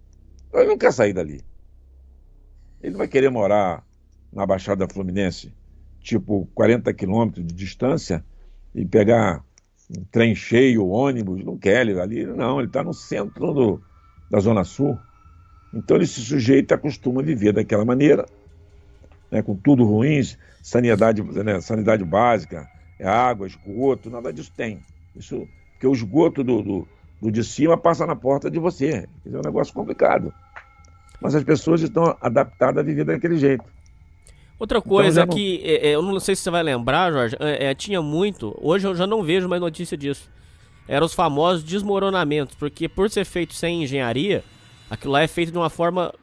Ele não quer sair dali. Ele não vai querer morar na Baixada Fluminense, tipo 40 quilômetros de distância, e pegar um trem cheio, ônibus. Não quer ele ali, não. Ele está no centro da Zona Sul. Então ele se sujeita, acostuma a viver daquela maneira, né, com tudo ruim, sanidade básica, água, esgoto, nada disso tem. Isso, porque o esgoto do de cima passa na porta de você. É um negócio complicado. Mas as pessoas estão adaptadas a viver daquele jeito. Outra coisa Então, que eu não sei se você vai lembrar, Jorge, tinha muito, hoje eu já não vejo mais notícia disso. Eram os famosos desmoronamentos, porque por ser feito sem engenharia, aquilo lá é feito de uma forma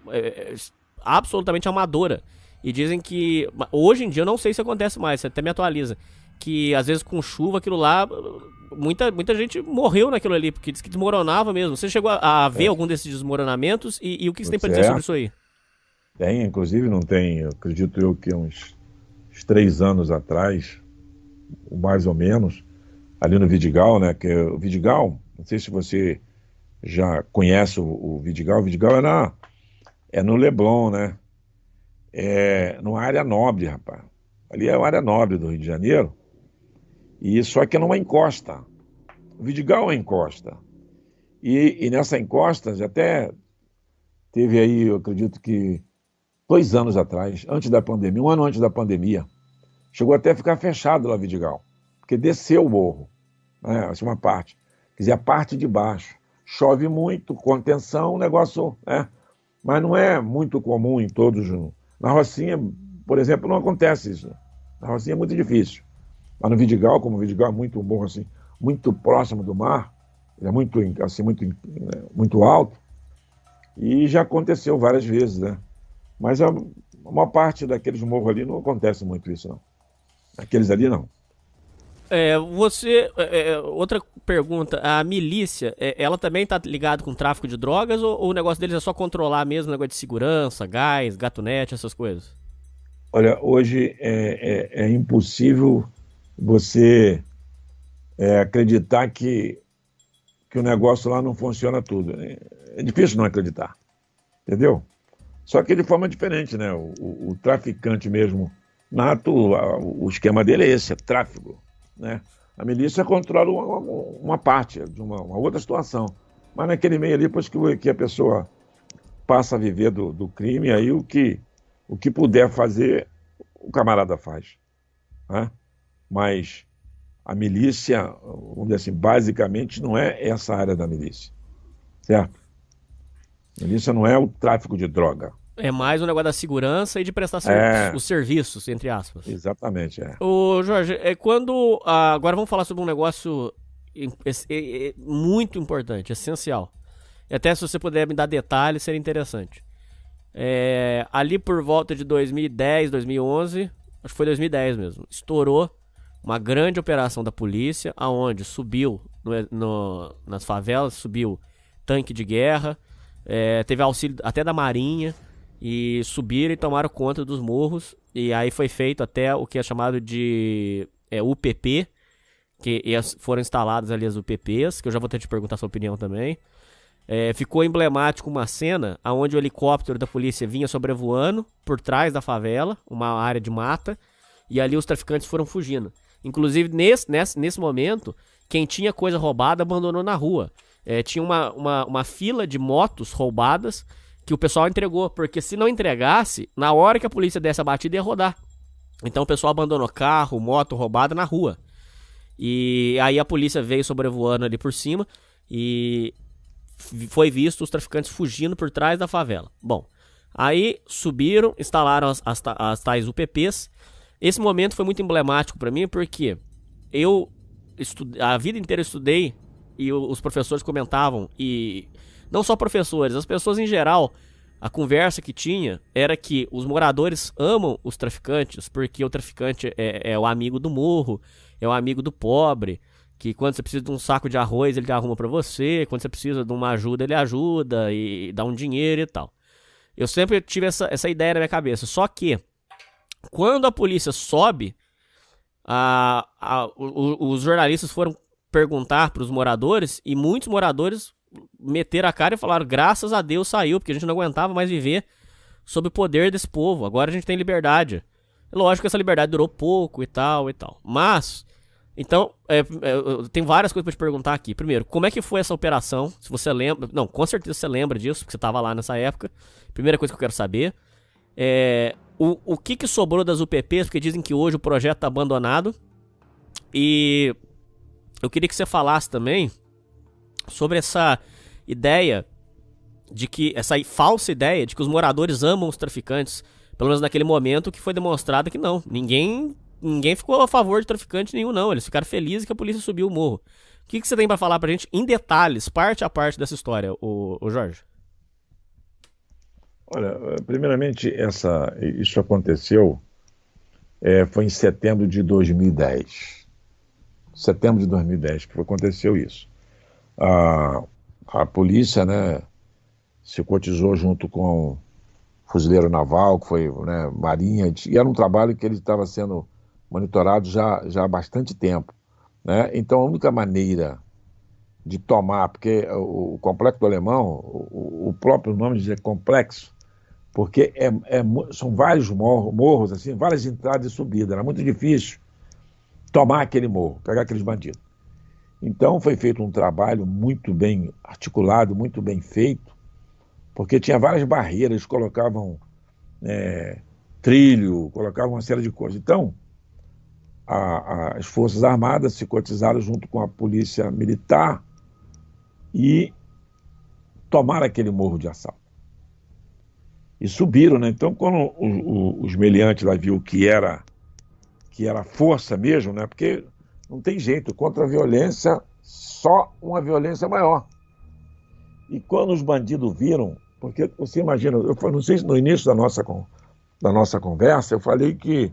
absolutamente amadora. E dizem que, hoje em dia eu não sei se acontece mais, você até me atualiza, que às vezes com chuva aquilo lá, muita gente morreu naquilo ali, porque diz que desmoronava mesmo. Você chegou a ver algum desses desmoronamentos e o que você tem pra dizer sobre isso aí? Tem, inclusive não tem, acredito eu que uns 3 anos atrás, mais ou menos, ali no Vidigal, né, que o Vidigal, não sei se você já conhece o Vidigal é no Leblon, né, numa área nobre, rapaz, ali é uma área nobre do Rio de Janeiro, e só que é numa encosta, o Vidigal é encosta, e nessa encosta já até teve aí, eu acredito que 2 anos atrás, antes da pandemia, 1 ano antes da pandemia, chegou até a ficar fechado lá Vidigal, porque desceu o morro, né, assim, uma parte, quer dizer, a parte de baixo, chove muito, contenção, o negócio, né, mas não é muito comum em todos, na Rocinha, por exemplo, não acontece isso, na Rocinha é muito difícil, mas no Vidigal, como o Vidigal é muito bom, assim, muito próximo do mar, ele é muito, assim, muito alto, e já aconteceu várias vezes, né? Mas a maior parte daqueles morros ali não acontece muito isso, não. Aqueles ali, não. Outra pergunta, a milícia, ela também tá ligada com tráfico de drogas ou o negócio deles é só controlar mesmo, negócio de segurança, gás, gatunete, essas coisas? Olha, hoje é impossível você acreditar que o negócio lá não funciona tudo. É difícil não acreditar, entendeu? Só que de forma diferente, né? O traficante mesmo nato, o esquema dele é esse, é tráfico, né? A milícia controla uma parte de uma outra situação. Mas naquele meio ali, depois que a pessoa passa a viver do crime, aí o que puder fazer, o camarada faz, né? Mas a milícia, vamos dizer assim, basicamente não é essa área da milícia, certo? A milícia não é o tráfico de droga. É mais um negócio da segurança e de prestar os serviços, entre aspas. Exatamente, Ô, Jorge, agora vamos falar sobre um negócio muito importante, essencial. E até se você puder me dar detalhes, seria interessante. Ali por volta de 2010, 2011, acho que foi 2010 mesmo, estourou uma grande operação da polícia, aonde subiu nas favelas, subiu tanque de guerra, teve auxílio até da Marinha, e subiram e tomaram conta dos morros, e aí foi feito até o que é chamado de UPP, foram instaladas ali as UPPs, que eu já vou ter que te perguntar a sua opinião também. Ficou emblemático uma cena onde o helicóptero da polícia vinha sobrevoando por trás da favela, uma área de mata, e ali os traficantes foram fugindo. Inclusive, nesse momento, quem tinha coisa roubada abandonou na rua. Tinha uma fila de motos roubadas que o pessoal entregou, porque se não entregasse, na hora que a polícia desse a batida ia rodar. Então o pessoal abandonou carro, moto roubada na rua. E aí a polícia veio sobrevoando ali por cima e foi visto os traficantes fugindo por trás da favela. Bom, aí subiram, instalaram as tais UPPs. Esse momento foi muito emblemático para mim porque eu a vida inteira estudei e os professores comentavam, e não só professores, as pessoas em geral, a conversa que tinha era que os moradores amam os traficantes porque o traficante é o amigo do morro, é o amigo do pobre, que quando você precisa de um saco de arroz ele arruma pra você, quando você precisa de uma ajuda ele ajuda e dá um dinheiro e tal. Eu sempre tive essa ideia na minha cabeça, só que quando a polícia sobe, os jornalistas foram perguntar pros moradores e muitos moradores meteram a cara e falaram, graças a Deus saiu, porque a gente não aguentava mais viver sob o poder desse povo, agora a gente tem liberdade. Lógico que essa liberdade durou pouco e tal, mas, então, tem várias coisas pra te perguntar aqui. Primeiro, como é que foi essa operação, se você lembra, não, com certeza você lembra disso, porque você tava lá nessa época, primeira coisa que eu quero saber, o que sobrou das UPPs, porque dizem que hoje o projeto tá abandonado, e eu queria que você falasse também sobre essa ideia essa falsa ideia de que os moradores amam os traficantes, pelo menos naquele momento que foi demonstrado que não, ninguém ficou a favor de traficante nenhum não, eles ficaram felizes que a polícia subiu o morro. O que você tem pra falar pra gente em detalhes, parte a parte dessa história, o Jorge? Olha, primeiramente, isso aconteceu, foi em setembro de 2010. Setembro de 2010 que aconteceu isso. A polícia, né, se cotizou junto com o fuzileiro naval, que foi, né, marinha, e era um trabalho que ele estava sendo monitorado já há bastante tempo, né? Então a única maneira de tomar, porque o Complexo do Alemão, o próprio nome diz complexo, porque são vários morros, assim, várias entradas e subidas, era muito difícil tomar aquele morro, pegar aqueles bandidos. Então foi feito um trabalho muito bem articulado, muito bem feito, porque tinha várias barreiras, colocavam trilho, colocavam uma série de coisas. Então, as Forças Armadas se cotizaram junto com a Polícia Militar e tomaram aquele morro de assalto. E subiram, né? Então, quando os meliantes lá viu que era força mesmo, né? Porque não tem jeito, contra a violência, só uma violência maior. E quando os bandidos viram, porque você imagina, eu não sei se no início da nossa conversa, eu falei que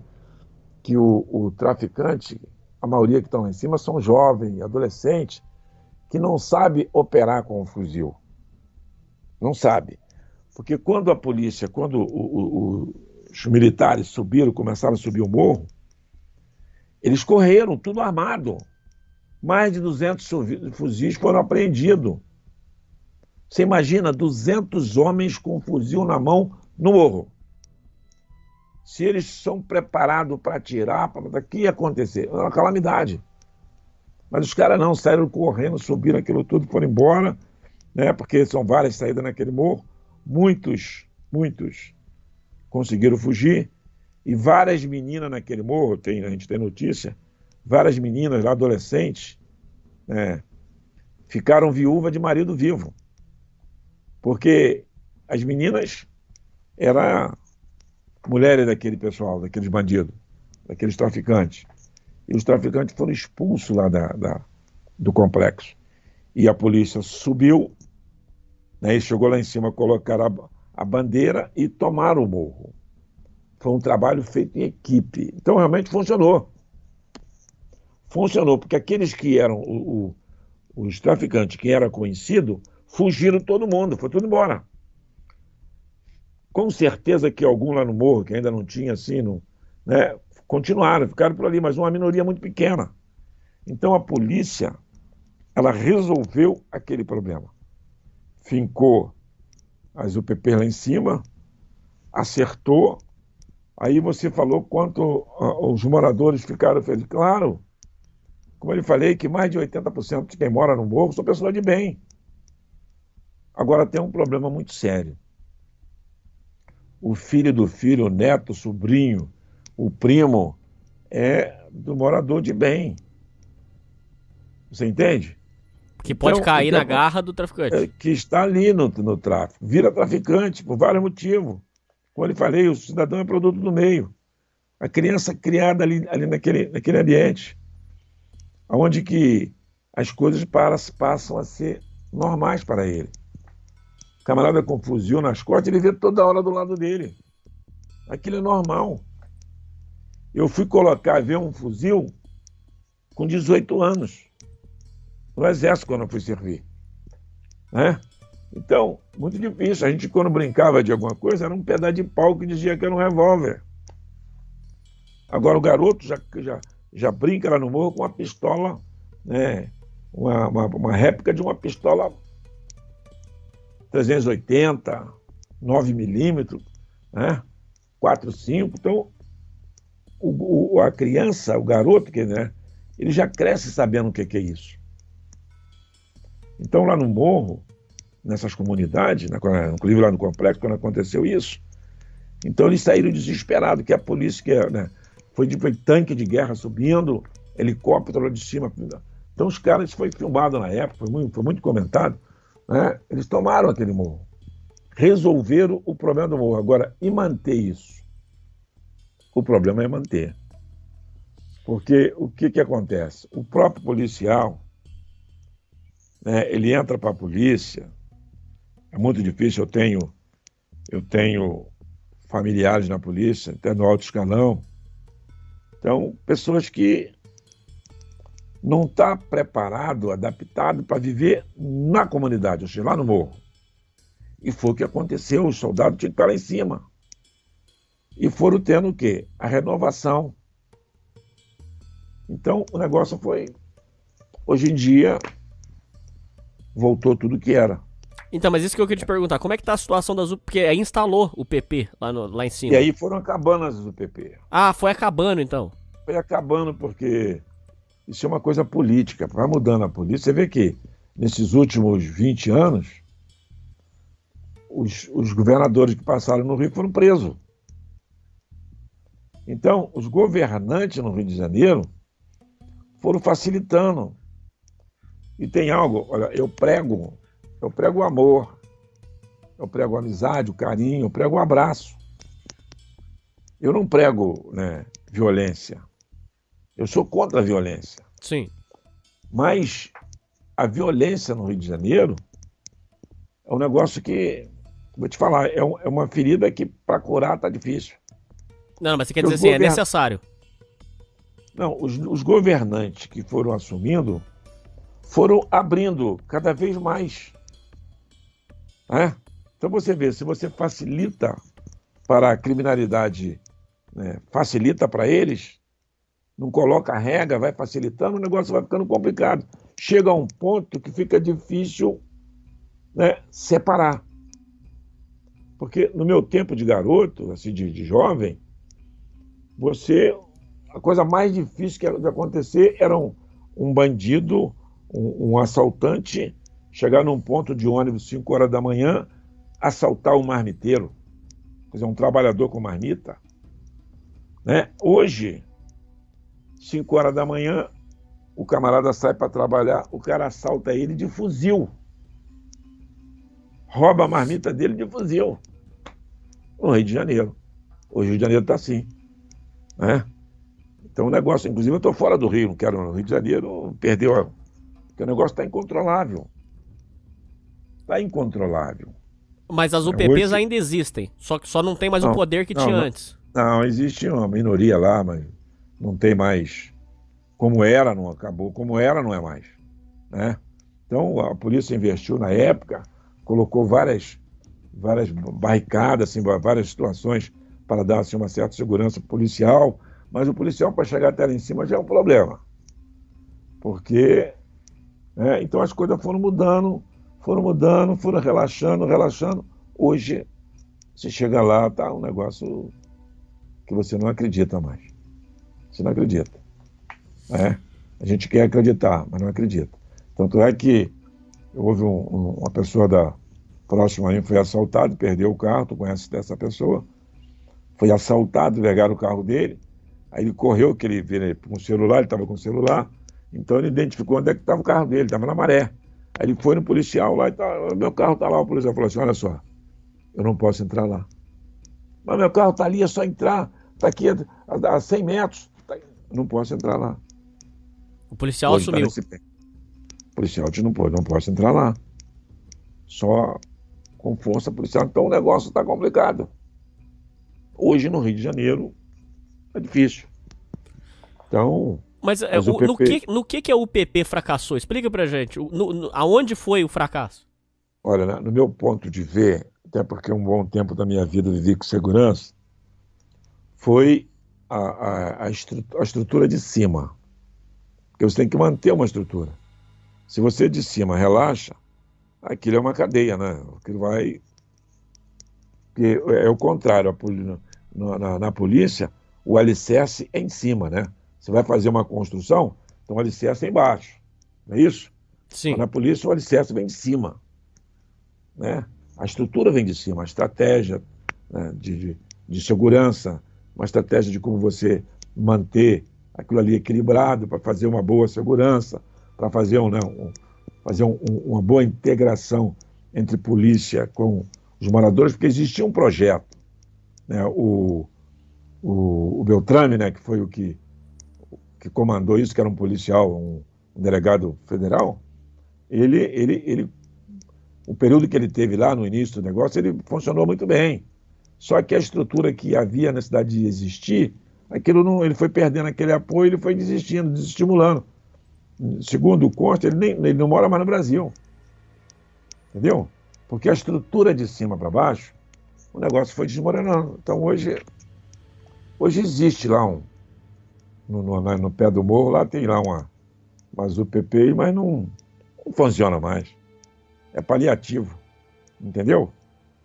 o traficante, a maioria que estão lá em cima, são jovens, adolescentes, que não sabe operar com o fuzil. Não sabe. Porque quando a polícia, os militares subiram, começaram a subir o morro, eles correram, tudo armado. Mais de 200 fuzis foram apreendidos. Você imagina 200 homens com fuzil na mão no morro. Se eles são preparados para atirar, o que ia acontecer? Era uma calamidade. Mas os caras não, saíram correndo, subiram aquilo tudo, foram embora, né? Porque são várias saídas naquele morro. Muitos conseguiram fugir. E várias meninas naquele morro, a gente tem notícia, várias meninas lá, adolescentes, né, ficaram viúvas de marido vivo. Porque as meninas eram mulheres daquele pessoal, daqueles bandidos, daqueles traficantes. E os traficantes foram expulsos lá do complexo. E a polícia subiu, né, e chegou lá em cima, colocaram a bandeira e tomaram o morro. Foi um trabalho feito em equipe. Então, realmente funcionou. Funcionou, porque aqueles que eram os traficantes, que eram conhecidos, fugiram todo mundo, foi tudo embora. Com certeza que algum lá no morro, que ainda não tinha assim, né, continuaram, ficaram por ali, mas uma minoria muito pequena. Então a polícia, ela resolveu aquele problema. Fincou as UPPs lá em cima, acertou. Aí você falou quanto os moradores ficaram felizes. Claro, como eu falei, que mais de 80% de quem mora no morro são pessoas de bem. Agora tem um problema muito sério. O filho do filho, o neto, o sobrinho, o primo é do morador de bem. Você entende? Que pode Então, cair na garra do traficante. Que está ali no tráfico. Vira traficante por vários motivos. Como eu falei, o cidadão é produto do meio. A criança criada ali naquele ambiente, onde que as coisas passam a ser normais para ele. O camarada com fuzil nas costas, ele vê toda hora do lado dele. Aquilo é normal. Eu fui ver um fuzil com 18 anos, no exército, quando eu fui servir. Né? Então, muito difícil. A gente, quando brincava de alguma coisa, era um pedaço de pau que dizia que era um revólver. Agora o garoto já brinca lá no morro com uma pistola, né? Uma réplica de uma pistola 380, 9mm, né? 4,5. Então, a criança, o garoto, né? Ele já cresce sabendo o que é isso. Então, lá no morro, nessas comunidades, inclusive lá no complexo, quando aconteceu isso, então eles saíram desesperados, que a polícia, né, foi tanque de guerra subindo, helicóptero lá de cima. Então os caras, foi filmado na época, foi muito comentado, né, eles tomaram aquele morro, resolveram o problema do morro. Agora, e manter isso? O problema é manter. Porque o que acontece? O próprio policial, né, ele entra para a polícia, é muito difícil. Eu tenho familiares na polícia, até no alto escalão. Então, pessoas que não estão preparado, adaptado para viver na comunidade, ou seja, lá no morro. E foi o que aconteceu, os soldados tinham que estar lá em cima. E foram tendo o quê? A renovação. Então, o negócio foi, hoje em dia, voltou tudo que era. Então, mas isso que eu queria te perguntar, como é que tá a situação das UPP? Porque aí instalou o PP lá em cima. E aí foram acabando as UPP. Ah, foi acabando então. Foi acabando porque isso é uma coisa política, vai mudando a política. Você vê que nesses últimos 20 anos, os governadores que passaram no Rio foram presos. Então, os governantes no Rio de Janeiro foram facilitando. E tem algo, olha, eu prego o amor, eu prego a amizade, o carinho, eu prego o abraço. Eu não prego, né, violência. Eu sou contra a violência. Sim. Mas a violência no Rio de Janeiro é um negócio que, vou te falar, é uma ferida que para curar tá difícil. Não, mas você quer dizer assim, é necessário. Não, os governantes que foram assumindo foram abrindo cada vez mais. Né? Então você vê, se você facilita para a criminalidade, né, facilita para eles, não coloca regra, vai facilitando, o negócio vai ficando complicado. Chega a um ponto que fica difícil, né, separar. Porque no meu tempo de garoto, assim, de jovem, a coisa mais difícil de acontecer era um bandido, um assaltante, chegar num ponto de ônibus 5 horas da manhã, assaltar um marmiteiro, quer dizer, um trabalhador com marmita. Né? Hoje, 5 horas da manhã, o camarada sai para trabalhar, o cara assalta ele de fuzil. Rouba a marmita dele de fuzil. No Rio de Janeiro. Hoje o Rio de Janeiro está assim. Né? Então o negócio, inclusive eu estou fora do Rio, não quero no Rio de Janeiro, perdeu. Porque o negócio está incontrolável. Está incontrolável. Mas as UPPs ainda existem, só que só não tem mais o poder que tinha antes. Não, existe uma minoria lá, mas não tem mais. Como era, não acabou. Como era, não é mais. Né? Então a polícia investiu na época, colocou várias barricadas, assim, várias situações para dar assim, uma certa segurança policial, mas o policial para chegar até lá em cima já é um problema. Porque, então as coisas foram mudando, foram relaxando. Hoje, você chega lá, tá um negócio que você não acredita mais. Você não acredita. A gente quer acreditar, mas não acredita. Tanto é que houve uma pessoa próxima a mim foi assaltado, perdeu o carro, tu conhece dessa pessoa, foi assaltado, pegaram o carro dele, aí ele correu, que ele veio com o celular, ele estava com o celular, então ele identificou onde é que estava o carro dele, estava na Maré. Aí ele foi no policial lá e tal, meu carro está lá, o policial falou assim, olha só, eu não posso entrar lá. Mas meu carro está ali, é só entrar, está aqui a 100 metros, não posso entrar lá. O policial assumiu. O policial te não posso entrar lá. Só com força policial. Então o negócio está complicado. Hoje no Rio de Janeiro é difícil. Então. Mas no que o PP fracassou? Explica pra gente. Aonde foi o fracasso? Olha, no meu ponto de ver, até porque um bom tempo da minha vida eu vivi com segurança, foi a estrutura de cima. Porque você tem que manter uma estrutura. Se você de cima relaxa, aquilo é uma cadeia, né? Aquilo vai... Porque é o contrário. Na polícia, o alicerce é em cima, né? Você vai fazer uma construção, então o alicerce é embaixo. Não é isso? Sim. Mas na polícia, o alicerce vem de cima. Né? A estrutura vem de cima, a estratégia, né, de segurança, uma estratégia de como você manter aquilo ali equilibrado para fazer uma boa segurança, para fazer, uma boa integração entre polícia com os moradores, porque existia um projeto. Né? O Beltrame, né, que foi o que comandou isso, que era um policial, um delegado federal, o período que ele teve lá no início do negócio, ele funcionou muito bem. Só que a estrutura que havia na cidade de existir, ele foi perdendo aquele apoio, ele foi desestimulando. Segundo o consta, ele não mora mais no Brasil. Entendeu? Porque a estrutura de cima para baixo, o negócio foi desmoronando. Então hoje existe lá no pé do morro, lá tem lá umas UPPI, mas não funciona mais. É paliativo, entendeu?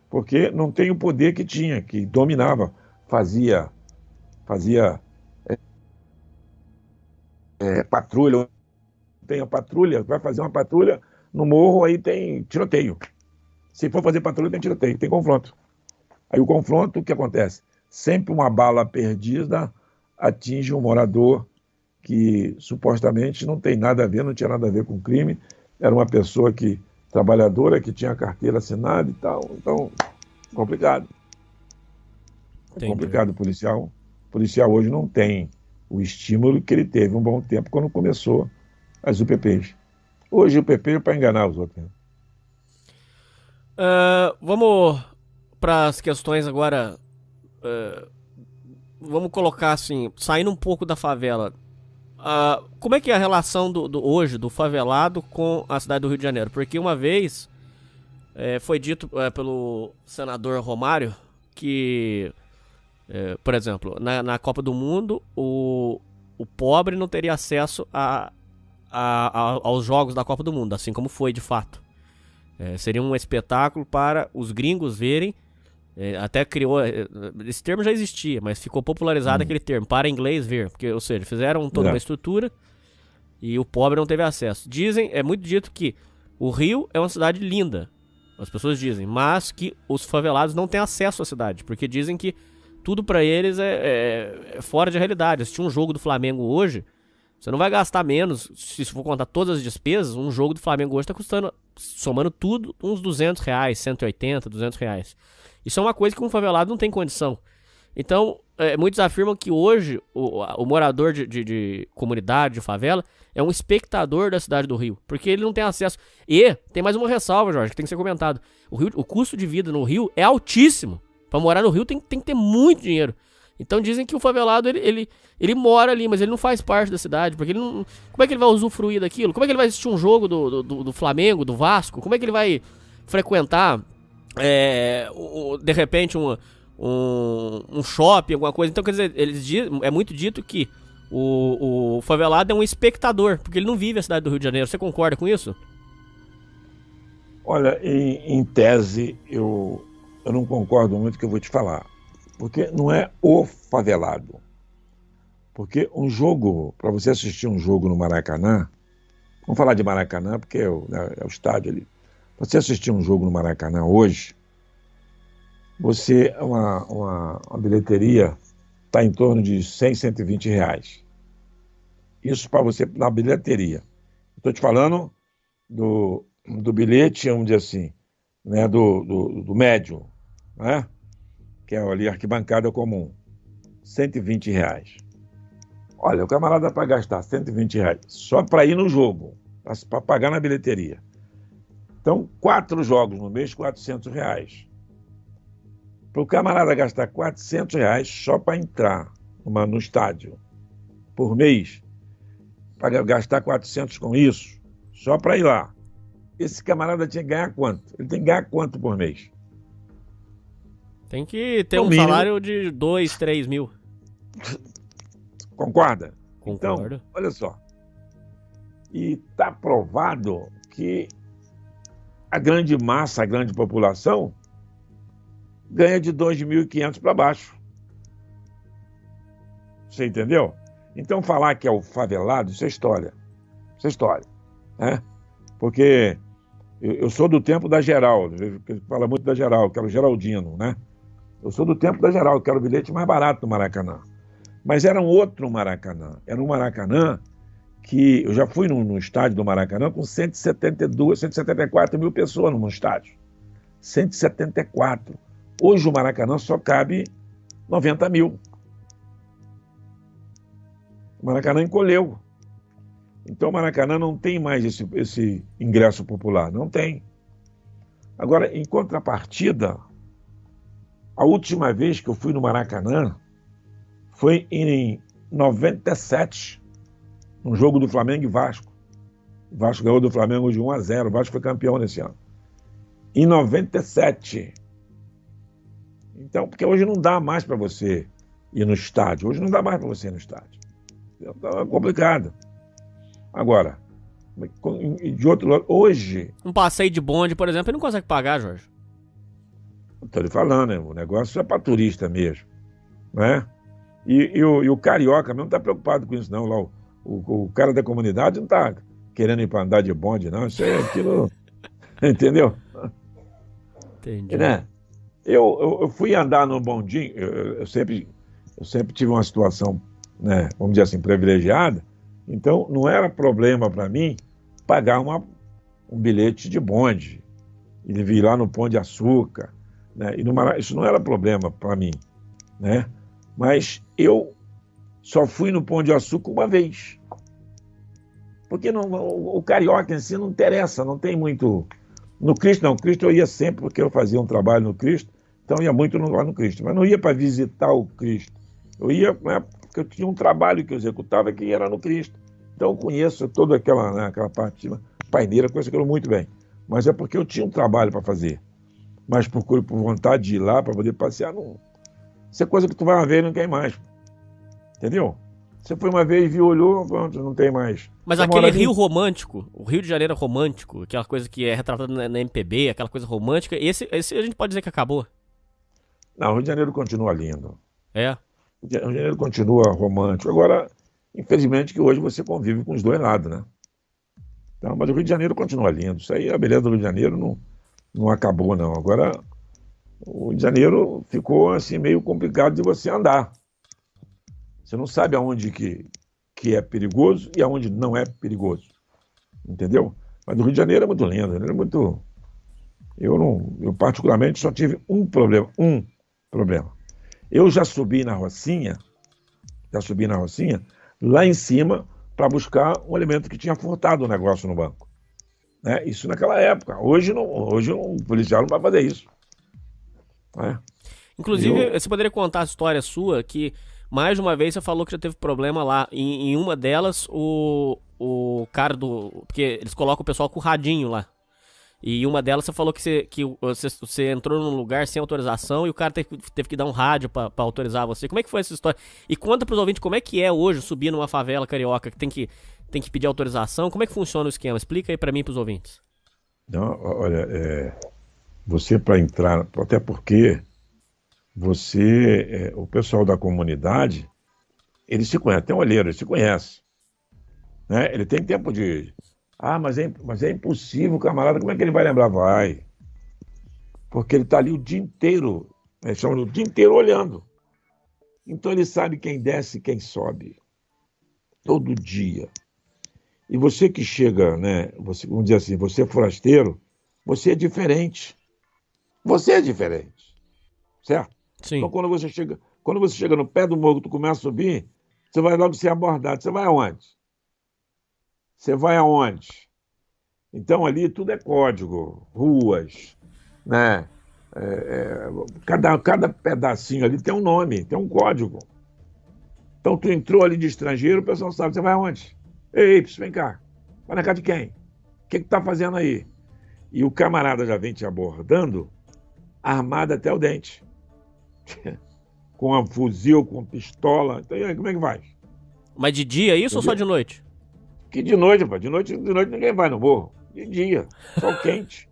Porque não tem o poder que tinha, que dominava, fazia patrulha. Tem a patrulha, vai fazer uma patrulha no morro, aí tem tiroteio. Se for fazer patrulha, tem tiroteio, tem confronto. Aí o confronto, o que acontece? Sempre uma bala perdida atinge um morador que supostamente não tem nada a ver, não tinha nada a ver com crime, era uma pessoa trabalhadora, que tinha a carteira assinada e tal. Então, complicado. É complicado. O policial hoje não tem o estímulo que ele teve um bom tempo quando começou as UPPs. Hoje o UPP é para enganar os outros. Vamos para as questões agora. Vamos colocar assim, saindo um pouco da favela. Como é que é a relação hoje do favelado com a cidade do Rio de Janeiro? Porque uma vez foi dito pelo senador Romário que, por exemplo, na Copa do Mundo, o pobre não teria acesso aos jogos da Copa do Mundo, assim como foi de fato. Seria um espetáculo para os gringos verem. Até criou, esse termo já existia, mas ficou popularizado aquele termo, para inglês ver, porque, ou seja, fizeram toda uma estrutura e o pobre não teve acesso. É muito dito que o Rio é uma cidade linda, as pessoas dizem, mas que os favelados não têm acesso à cidade, porque dizem que tudo pra eles é fora de realidade. Assistir um jogo do Flamengo hoje, você não vai gastar menos, se for contar todas as despesas, um jogo do Flamengo hoje tá custando, somando tudo, uns R$200, 180, R$200. Isso é uma coisa que um favelado não tem condição. Então, muitos afirmam que hoje o morador de comunidade, de favela, é um espectador da cidade do Rio, porque ele não tem acesso. E tem mais uma ressalva, Jorge, que tem que ser comentado. O custo de vida no Rio é altíssimo. Para morar no Rio tem que ter muito dinheiro. Então dizem que o favelado, ele mora ali, mas ele não faz parte da cidade, porque ele não... Como é que ele vai usufruir daquilo? Como é que ele vai assistir um jogo do Flamengo, do Vasco? Como é que ele vai frequentar... de repente um shopping, alguma coisa. Então, quer dizer, eles dizem, é muito dito que O favelado é um espectador, porque ele não vive a cidade do Rio de Janeiro. Você concorda com isso? Olha, em tese, eu não concordo muito com o que eu vou te falar. Porque não é o favelado. Porque um jogo, para você assistir um jogo no Maracanã, vamos falar de Maracanã, porque é o estádio ali. Para você assistir um jogo no Maracanã hoje, uma bilheteria está em torno de 100, 120 reais. Isso para você na bilheteria. Estou te falando do bilhete, vamos dizer assim, né, do médio, né, que é ali a arquibancada comum, 120 reais. Olha, o camarada para gastar 120 reais só para ir no jogo, para pagar na bilheteria. Então, 4 jogos no mês, 400 reais. Para o camarada gastar 400 reais só para entrar no estádio por mês, para gastar 400 com isso, só para ir lá. Esse camarada tinha que ganhar quanto? Ele tem que ganhar quanto por mês? Tem que ter No um mínimo. salário de 2, 3 mil. Concorda? Concordo. Então, olha só. E está provado que a grande massa, a grande população, ganha de 2.500 para baixo. Você entendeu? Então, falar que é o favelado, isso é história. Isso é história. Né? Porque eu sou do tempo da Geral, fala muito da Geral, que era o Geraldino, né? Eu sou do tempo da Geral, que era o bilhete mais barato do Maracanã. Mas era um outro Maracanã. Era um Maracanã que eu já fui no estádio do Maracanã com 172, 174 mil pessoas no estádio. 174. Hoje o Maracanã só cabe 90 mil. O Maracanã encolheu. Então o Maracanã não tem mais esse ingresso popular. Não tem. Agora, em contrapartida, a última vez que eu fui no Maracanã foi em 97, no jogo do Flamengo e Vasco. O Vasco ganhou do Flamengo de 1-0. O Vasco foi campeão nesse ano. Em 97. Então, porque hoje não dá mais para você ir no estádio. Hoje não dá mais para você ir no estádio. Então, é complicado. Agora, de outro lado, hoje... Um passeio de bonde, por exemplo, ele não consegue pagar, Jorge. Estou lhe falando, né? O negócio é para turista mesmo. Né? E o carioca mesmo não está preocupado com isso, não. Lá, o cara da comunidade não está querendo ir para andar de bonde, não. Isso é aquilo... Entendeu? Entendi. Né? Eu fui andar no bondinho, eu sempre tive uma situação, né, vamos dizer assim, privilegiada, então não era problema para mim pagar um bilhete de bonde e vir lá no Pão de Açúcar, né, isso não era problema para mim, né, mas eu só fui no Pão de Açúcar uma vez, porque o carioca em si não interessa, não tem muito... No Cristo, não. No Cristo eu ia sempre, porque eu fazia um trabalho no Cristo, então eu ia muito lá no Cristo. Mas não ia para visitar o Cristo. Eu ia, né, porque eu tinha um trabalho que eu executava que era no Cristo. Então eu conheço toda aquela parte paineira, coisa que eu muito bem. Mas é porque eu tinha um trabalho para fazer. Mas por vontade de ir lá, para poder passear, não. Isso é coisa que tu vai uma vez e não quer mais. Entendeu? Você foi uma vez, viu, olhou, pronto, não tem mais. Mas aquele Rio romântico, o Rio de Janeiro romântico, aquela coisa que é retratada na MPB, aquela coisa romântica, esse a gente pode dizer que acabou? Não, o Rio de Janeiro continua lindo. É. O Rio de Janeiro continua romântico. Agora, infelizmente, que hoje você convive com os dois lados, né? Então, mas o Rio de Janeiro continua lindo. Isso aí, a beleza do Rio de Janeiro não acabou, não. Agora, o Rio de Janeiro ficou assim meio complicado de você andar. Você não sabe aonde que é perigoso e aonde não é perigoso. Entendeu? Mas o Rio de Janeiro é muito lindo, é muito... Eu particularmente só tive um problema. Eu já subi na Rocinha, lá em cima, para buscar um elemento que tinha furtado o negócio no banco. Né? Isso naquela época. Hoje um policial não vai fazer isso. Né? Inclusive, você poderia contar a história sua que... Mais de uma vez você falou que já teve problema lá. Em uma delas, o cara do... Porque eles colocam o pessoal com o radinho lá. E uma delas você falou que você entrou num lugar sem autorização e o cara teve que dar um rádio pra autorizar você. Como é que foi essa história? E conta pros ouvintes como é que é hoje subir numa favela carioca que tem que pedir autorização. Como é que funciona o esquema? Explica aí pra mim e pros ouvintes. Não, olha, você para entrar, até porque o pessoal da comunidade, eles se conhecem, tem um olheiro, ele se conhece. Né? Ele tem tempo de... mas é impossível, camarada, como é que ele vai lembrar? Vai. Porque ele está ali o dia inteiro, chamam o dia inteiro olhando. Então ele sabe quem desce e quem sobe. Todo dia. E você que chega, né? Vamos dizer assim, você é forasteiro, você é diferente. Você é diferente. Certo? Sim. Então quando você chega no pé do morro, tu começa a subir, você vai logo ser abordado. Você vai aonde? Você vai aonde? Então ali tudo é código, ruas, né? Cada pedacinho ali tem um nome, tem um código. Então tu entrou ali de estrangeiro, o pessoal sabe, você vai aonde? Ei, vem cá, vai na casa de quem? O que tá fazendo aí? E o camarada já vem te abordando, armado até o dente. Com um fuzil, com pistola. Então, e aí, como é que vai? Mas de dia isso, entendeu? Ou só de noite? Que de noite, pô. De noite ninguém vai no morro. De dia, sol quente.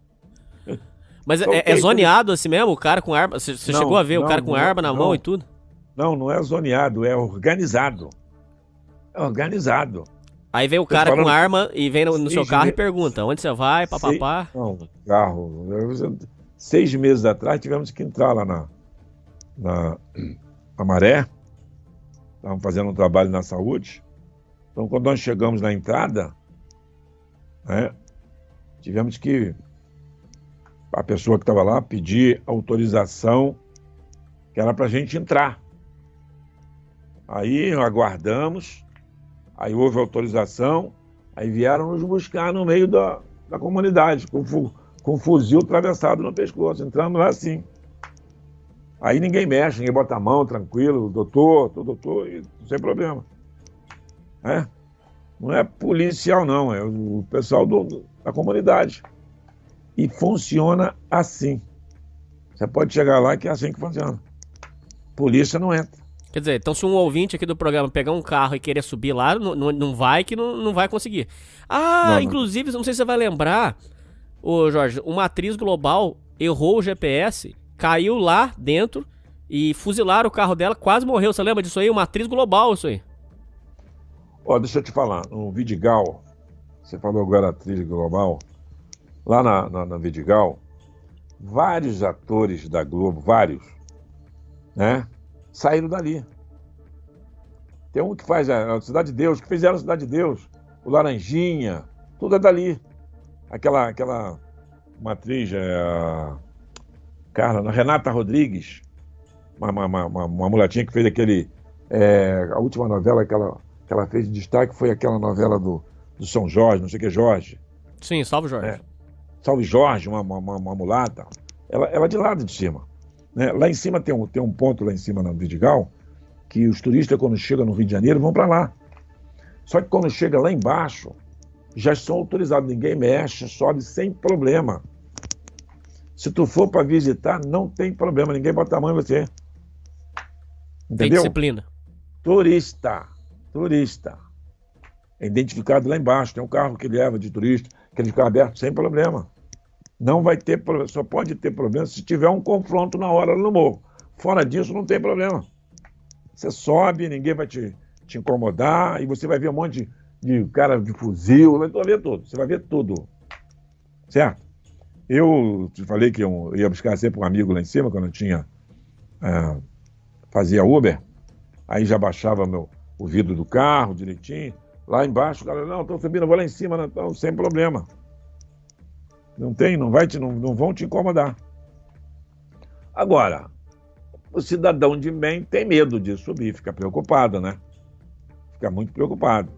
Mas é zoneado assim mesmo, o cara com arma? Você chegou a ver o cara com arma na mão e tudo? Não é zoneado, é organizado. É organizado. Aí vem o cara com arma e vem no seu carro e pergunta, onde você vai, papapá? Não, carro. 6 meses atrás tivemos que entrar lá na Maré. Estavam fazendo um trabalho na saúde. Então, quando nós chegamos na entrada, né, tivemos que a pessoa que estava lá pedir autorização, que era para a gente entrar. Aí aguardamos, aí houve autorização, aí vieram nos buscar no meio da comunidade, com um fuzil atravessado no pescoço. Entramos lá assim. Aí ninguém mexe, ninguém bota a mão, tranquilo, doutor, sem problema. Não é policial, não, é o pessoal da comunidade. E funciona assim. Você pode chegar lá que é assim que funciona. Polícia não entra. Quer dizer, então se um ouvinte aqui do programa pegar um carro e querer subir lá, não vai que não vai conseguir. Inclusive, não sei se você vai lembrar, ô Jorge, uma atriz global errou o GPS, caiu lá dentro e fuzilaram o carro dela, quase morreu. Você lembra disso aí? Uma atriz global, isso aí. Deixa eu te falar, no Vidigal, você falou agora atriz global, lá na Vidigal, vários atores da Globo, vários, né, saíram dali. Tem um que faz a Cidade de Deus, que fizeram a Cidade de Deus, o Laranjinha, tudo é dali. Aquela uma atriz, a Renata Rodrigues, uma mulatinha que fez a última novela que ela fez de destaque foi aquela novela do São Jorge, não sei o que, Jorge. Sim, Salve Jorge. Salve Jorge, uma mulata. Ela de lado de cima. Né? Lá em cima tem um ponto lá em cima no Vidigal, que os turistas quando chegam no Rio de Janeiro vão para lá. Só que quando chega lá embaixo, já são autorizados, ninguém mexe, sobe sem problema. Se tu for para visitar, não tem problema, ninguém bota a mão em você. Entendeu? Tem disciplina. Turista. É identificado lá embaixo, tem um carro que leva de turista, aquele carro aberto sem problema. Não vai ter problema, só pode ter problema se tiver um confronto na hora no morro. Fora disso, não tem problema. Você sobe, ninguém vai te incomodar, e você vai ver um monte de cara de fuzil, você vai ver tudo, você vai ver tudo. Certo? Eu te falei que eu ia buscar sempre um amigo lá em cima, quando eu tinha fazia Uber, aí já baixava o vidro do carro direitinho. Lá embaixo, o cara, não, estou subindo, eu vou lá em cima, não, sem problema. Não vão te incomodar. Agora, o cidadão de bem tem medo de subir, fica preocupado, né? Fica muito preocupado.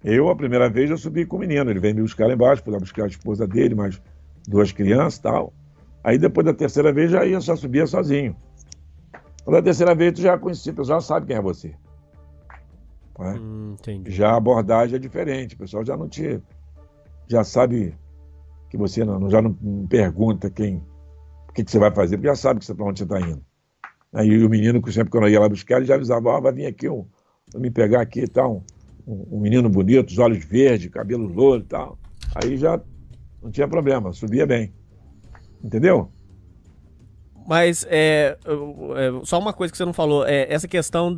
A primeira vez, eu subi com o menino, ele veio me buscar lá embaixo, fui lá buscar a esposa dele, mais 2 crianças e tal. Aí depois da terceira vez, já subia sozinho. Da terceira vez, tu já conhecia, o pessoal já sabe quem é você. Né? Entendi. Já a abordagem é diferente, o pessoal já sabe que você já não pergunta o que você vai fazer, porque já sabe para onde você está indo. Aí o menino, sempre quando eu ia lá buscar, ele já avisava, vai vir aqui, vai me pegar aqui e tal, um menino bonito, os olhos verdes, cabelo louro e tal. Aí já não tinha problema, subia bem. Entendeu? Mas, só uma coisa que você não falou, essa questão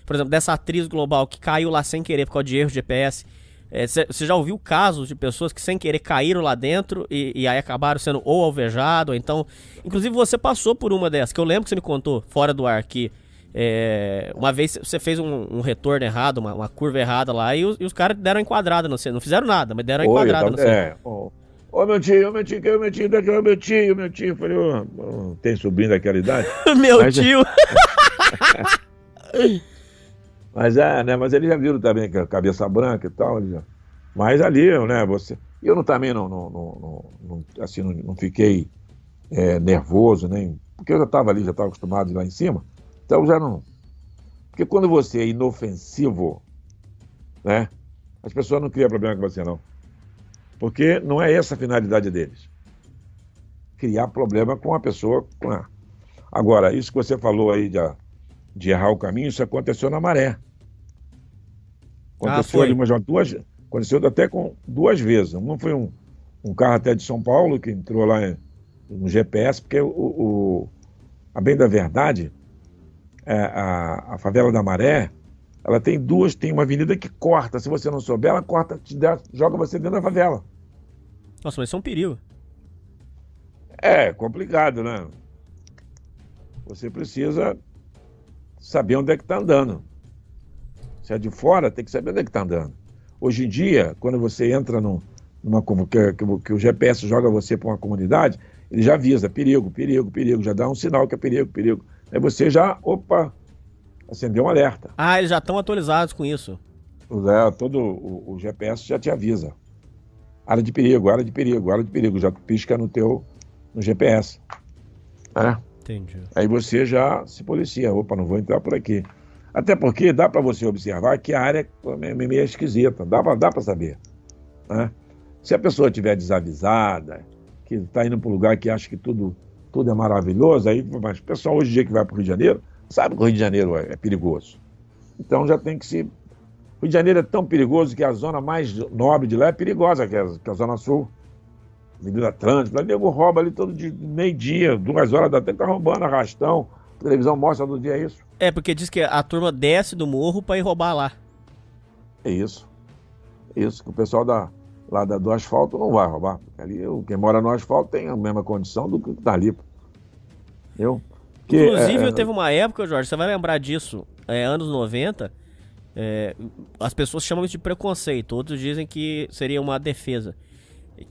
por exemplo, dessa atriz global que caiu lá sem querer por causa de erro de GPS, você já ouviu casos de pessoas que sem querer caíram lá dentro e aí acabaram sendo ou alvejados, ou então... Inclusive você passou por uma dessas, que eu lembro que você me contou, fora do ar, que uma vez você fez um retorno errado, uma curva errada lá, e os caras deram enquadrada no centro. Não fizeram nada, mas deram enquadrada no centro. Ô, meu tio, daqui é meu tio. Eu falei, tem sobrinho daquela idade? Tio! Mas eles já viram também que a cabeça branca e tal. Mas ali, né, eu também não fiquei nervoso, nem... Porque eu já estava ali, já estava acostumado lá em cima. Então já não... Porque quando você é inofensivo, né, as pessoas não criam problema com você, não. Porque não é essa a finalidade deles. Criar problema com a pessoa. Agora, isso que você falou aí de errar o caminho, isso aconteceu na Maré. Aconteceu ali aconteceu até com 2 vezes. Uma foi um carro até de São Paulo que entrou lá no GPS, porque a bem da verdade, a favela da Maré, ela tem uma avenida que corta. Se você não souber, ela corta, joga você dentro da favela. Nossa, mas isso é um perigo. É complicado, né? Você precisa saber onde é que está andando. Se é de fora, tem que saber onde é que está andando. Hoje em dia, quando você entra que o GPS joga você para uma comunidade, ele já avisa, perigo, já dá um sinal que é perigo. Aí você já, acendeu um alerta. Eles já estão atualizados com isso. Todo o GPS já te avisa. Área de perigo, já pisca no GPS. Entendi. Aí você já se policia, não vou entrar por aqui. Até porque dá para você observar que a área é meio esquisita, dá para saber. Né? Se a pessoa estiver desavisada, que está indo para um lugar que acha que tudo é maravilhoso, mas o pessoal hoje em dia que vai para o Rio de Janeiro, sabe que o Rio de Janeiro é perigoso. Então já tem que se... O Rio de Janeiro é tão perigoso que a zona mais nobre de lá é perigosa, que é a Zona Sul. Avenida Atlântica, o nego rouba ali todo dia, meio-dia, 2 horas da tarde, tá roubando, arrastão. A televisão mostra todo dia isso. Porque diz que a turma desce do morro pra ir roubar lá. É isso. Isso, que o pessoal lá do asfalto não vai roubar. Porque ali, quem mora no asfalto tem a mesma condição do que tá ali. Entendeu? Inclusive, teve uma época, Jorge, você vai lembrar disso, anos 90, as pessoas chamam isso de preconceito, outros dizem que seria uma defesa.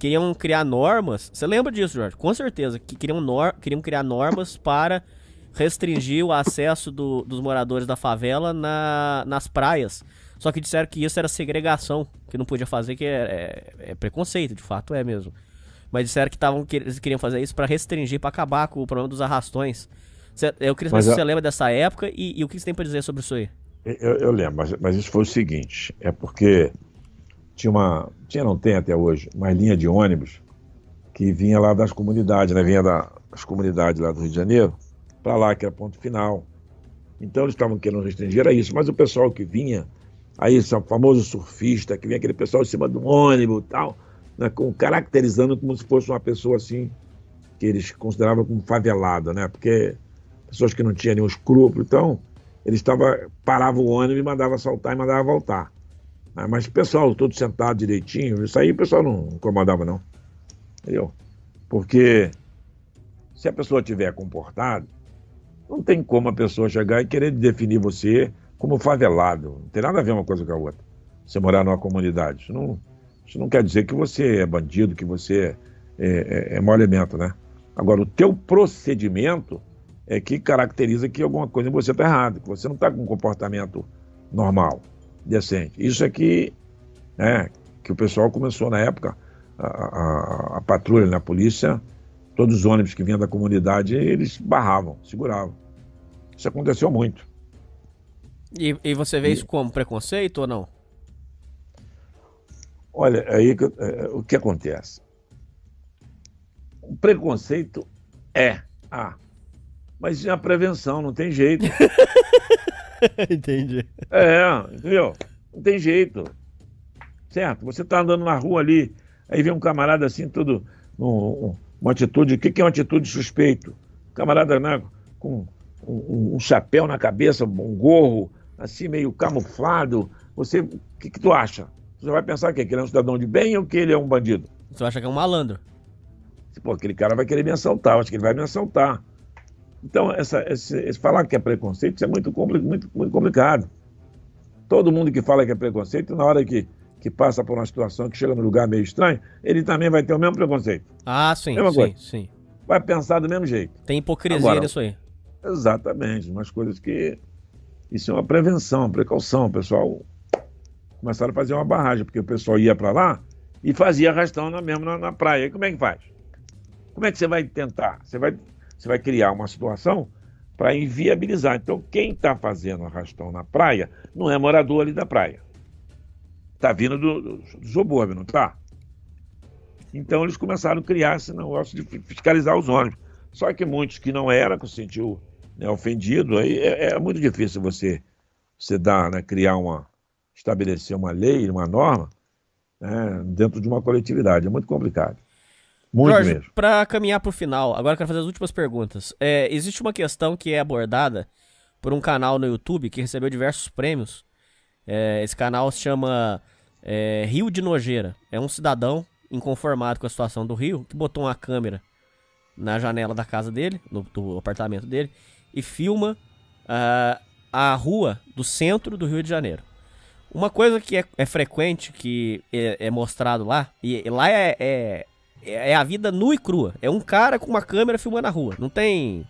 Queriam criar normas, você lembra disso, Jorge? Com certeza, que queriam criar normas para restringir o acesso dos moradores da favela nas praias. Só que disseram que isso era segregação, que não podia fazer, que é preconceito, de fato é mesmo. Mas disseram que eles queriam fazer isso para restringir, para acabar com o problema dos arrastões. Eu queria saber se você lembra dessa época e o que você tem para dizer sobre isso aí. Eu lembro, mas isso foi o seguinte, é porque não tem até hoje, uma linha de ônibus que vinha lá das comunidades, né? Vinha das comunidades lá do Rio de Janeiro, para lá, que era ponto final. Então eles estavam querendo restringir, era isso. Mas o pessoal que vinha, aí o famoso surfista, que vinha aquele pessoal em cima do ônibus e tal, né? Caracterizando como se fosse uma pessoa assim, que eles consideravam como favelada, né? Porque pessoas que não tinham nenhum escrúpulo, então eles paravam o ônibus e mandavam assaltar e mandavam voltar. Mas o pessoal todo sentado direitinho, isso aí o pessoal não incomodava, não. Entendeu? Porque se a pessoa estiver comportada, não tem como a pessoa chegar e querer definir você como favelado. Não tem nada a ver uma coisa com a outra. Você morar numa comunidade. Isso não quer dizer que você é bandido, que você é mau elemento, né? Agora, o teu procedimento é que caracteriza que alguma coisa em você está errada, que você não está com um comportamento normal, decente. Isso é que o pessoal começou na época, a patrulha, na polícia, todos os ônibus que vinham da comunidade, eles barravam, seguravam. Isso aconteceu muito. E você vê isso como preconceito ou não? Olha, aí o que acontece? o preconceito mas é a prevenção, não tem jeito. Entendi. Entendeu? Não tem jeito. Certo? Você está andando na rua ali, aí vem um camarada assim, tudo, uma atitude, o que é uma atitude suspeito? Camarada, né, com um chapéu na cabeça, um gorro, assim, meio camuflado. O que tu acha? Você vai pensar que ele é um cidadão de bem ou que ele é um bandido? Você acha que é um malandro? Pô, aquele cara vai querer me assaltar, eu acho que ele vai me assaltar. Então, esse falar que é preconceito, isso é muito complicado. Todo mundo que fala que é preconceito, na hora que passa por uma situação que chega num lugar meio estranho, ele também vai ter o mesmo preconceito. Ah, sim, sim. Vai pensar do mesmo jeito. Tem hipocrisia nisso aí. Exatamente, umas coisas que... Isso é uma prevenção, uma precaução. O pessoal começaram a fazer uma barragem, porque o pessoal ia para lá e fazia arrastão mesmo na praia. E como é que faz? Como é que você vai tentar? Você vai criar uma situação para inviabilizar. Então, quem está fazendo arrastão na praia não é morador ali da praia. Está vindo do subúrbio, não está? Então, eles começaram a criar esse negócio de fiscalizar os ônibus. Só que muitos que não eram, que se sentiu, né, ofendido, aí é muito difícil você dar, né, estabelecer uma lei, uma norma, né, dentro de uma coletividade. É muito complicado. Muito Jorge, mesmo. para caminhar para o final, agora eu quero fazer as últimas perguntas. Existe uma questão que é abordada por um canal no YouTube que recebeu diversos prêmios. Esse canal se chama Rio de Nojeira. É um cidadão inconformado com a situação do Rio que botou uma câmera na janela da casa dele, do apartamento dele, e filma a rua do centro do Rio de Janeiro. Uma coisa que é frequente, que é mostrado lá, e lá é a vida nua e crua. É um cara com uma câmera filmando a rua. Não tem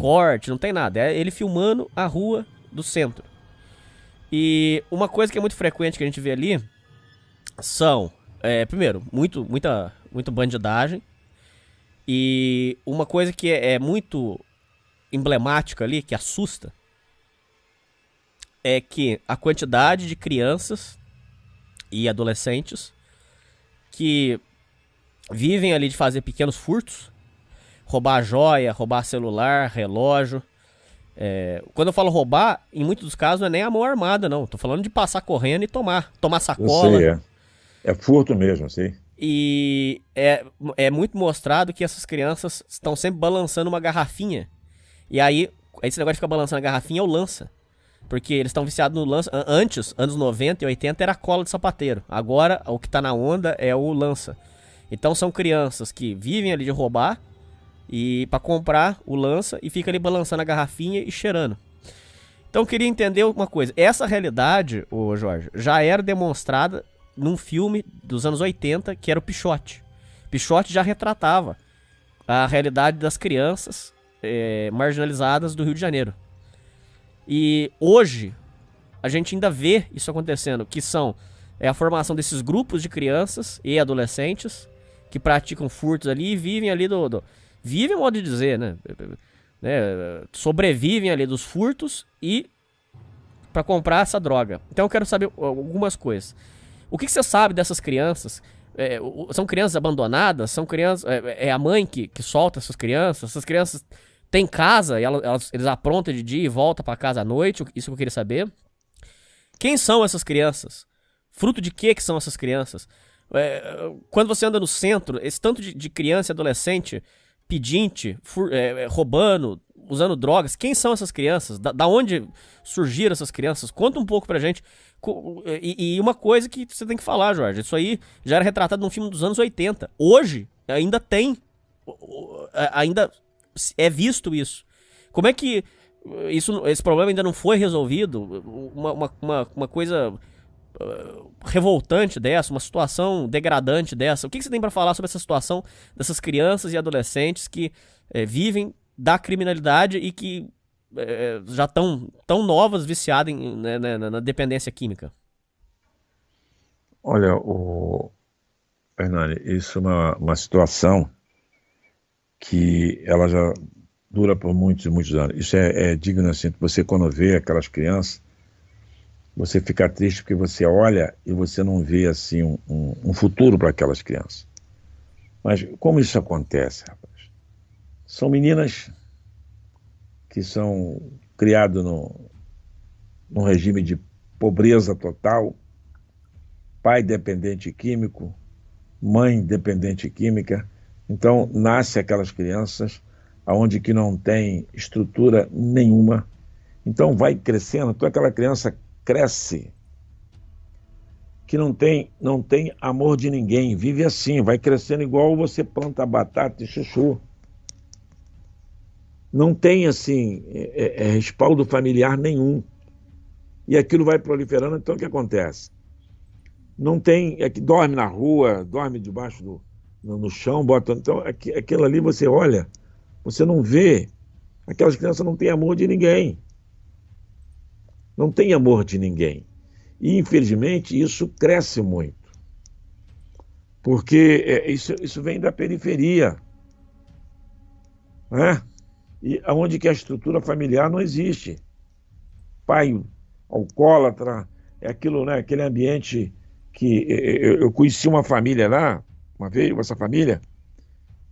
corte, não tem nada. É ele filmando a rua do centro. E uma coisa que é muito frequente que a gente vê ali são, primeiro, muita bandidagem. E uma coisa que é muito emblemática ali, que assusta, é que a quantidade de crianças e adolescentes que vivem ali de fazer pequenos furtos, roubar joia, roubar celular, relógio. Quando eu falo roubar, em muitos dos casos não é nem a mão armada, não. Tô falando de passar correndo e tomar sacola. Eu sei, é furto mesmo, sei. E é muito mostrado que essas crianças estão sempre balançando uma garrafinha. E aí esse negócio de ficar balançando a garrafinha é o lança. Porque eles estão viciados no lança. Antes, anos 90 e 80, era cola de sapateiro. Agora, o que tá na onda é o lança. Então são crianças que vivem ali de roubar e para comprar o lança e fica ali balançando a garrafinha e cheirando. Então eu queria entender uma coisa. Essa realidade, ô Jorge, já era demonstrada num filme dos anos 80 que era o Pichote. Pichote já retratava a realidade das crianças marginalizadas do Rio de Janeiro. E hoje a gente ainda vê isso acontecendo, que são a formação desses grupos de crianças e adolescentes que praticam furtos ali e vivem ali vivem, modo de dizer, né? Sobrevivem ali dos furtos e para comprar essa droga. Então eu quero saber algumas coisas. O que você sabe dessas crianças? São crianças abandonadas? São crianças? É a mãe que solta essas crianças? Essas crianças têm casa e eles aprontam de dia e voltam para casa à noite? Isso que eu queria saber. Quem são essas crianças? Fruto de que são essas crianças? Quando você anda no centro, esse tanto de criança e adolescente pedinte, roubando, usando drogas, quem são essas crianças? Da onde surgiram essas crianças? Conta um pouco pra gente. E uma coisa que você tem que falar, Jorge, isso aí já era retratado num filme dos anos 80. Hoje, ainda é visto isso. Como é que esse problema ainda não foi resolvido? Uma coisa revoltante dessa, uma situação degradante dessa. O que você tem pra falar sobre essa situação dessas crianças e adolescentes que vivem da criminalidade e que já estão tão novas, viciadas na dependência química? Olha, Hernani, isso é uma situação que ela já dura por muitos e muitos anos. Isso é digno, assim, você quando vê aquelas crianças, você fica triste porque você olha e você não vê assim um futuro para aquelas crianças. Mas como isso acontece, rapaz? São meninas que são criadas num regime de pobreza total, pai dependente químico, mãe dependente química. Então, nasce aquelas crianças onde que não tem estrutura nenhuma. Então, vai crescendo, então aquela criança cresce que não tem amor de ninguém, vive assim, vai crescendo igual você planta batata e chuchu. Não tem, assim, respaldo familiar nenhum. E aquilo vai proliferando, então o que acontece? Não tem, que dorme na rua, dorme debaixo no chão, bota. Então, aquilo ali você olha, você não vê. Aquelas crianças não têm amor de ninguém. Não tem amor de ninguém. E, infelizmente, isso cresce muito. Porque isso vem da periferia. Né? E onde que a estrutura familiar não existe. Pai alcoólatra, é aquilo, né? Aquele ambiente que eu conheci uma família lá, uma vez, essa família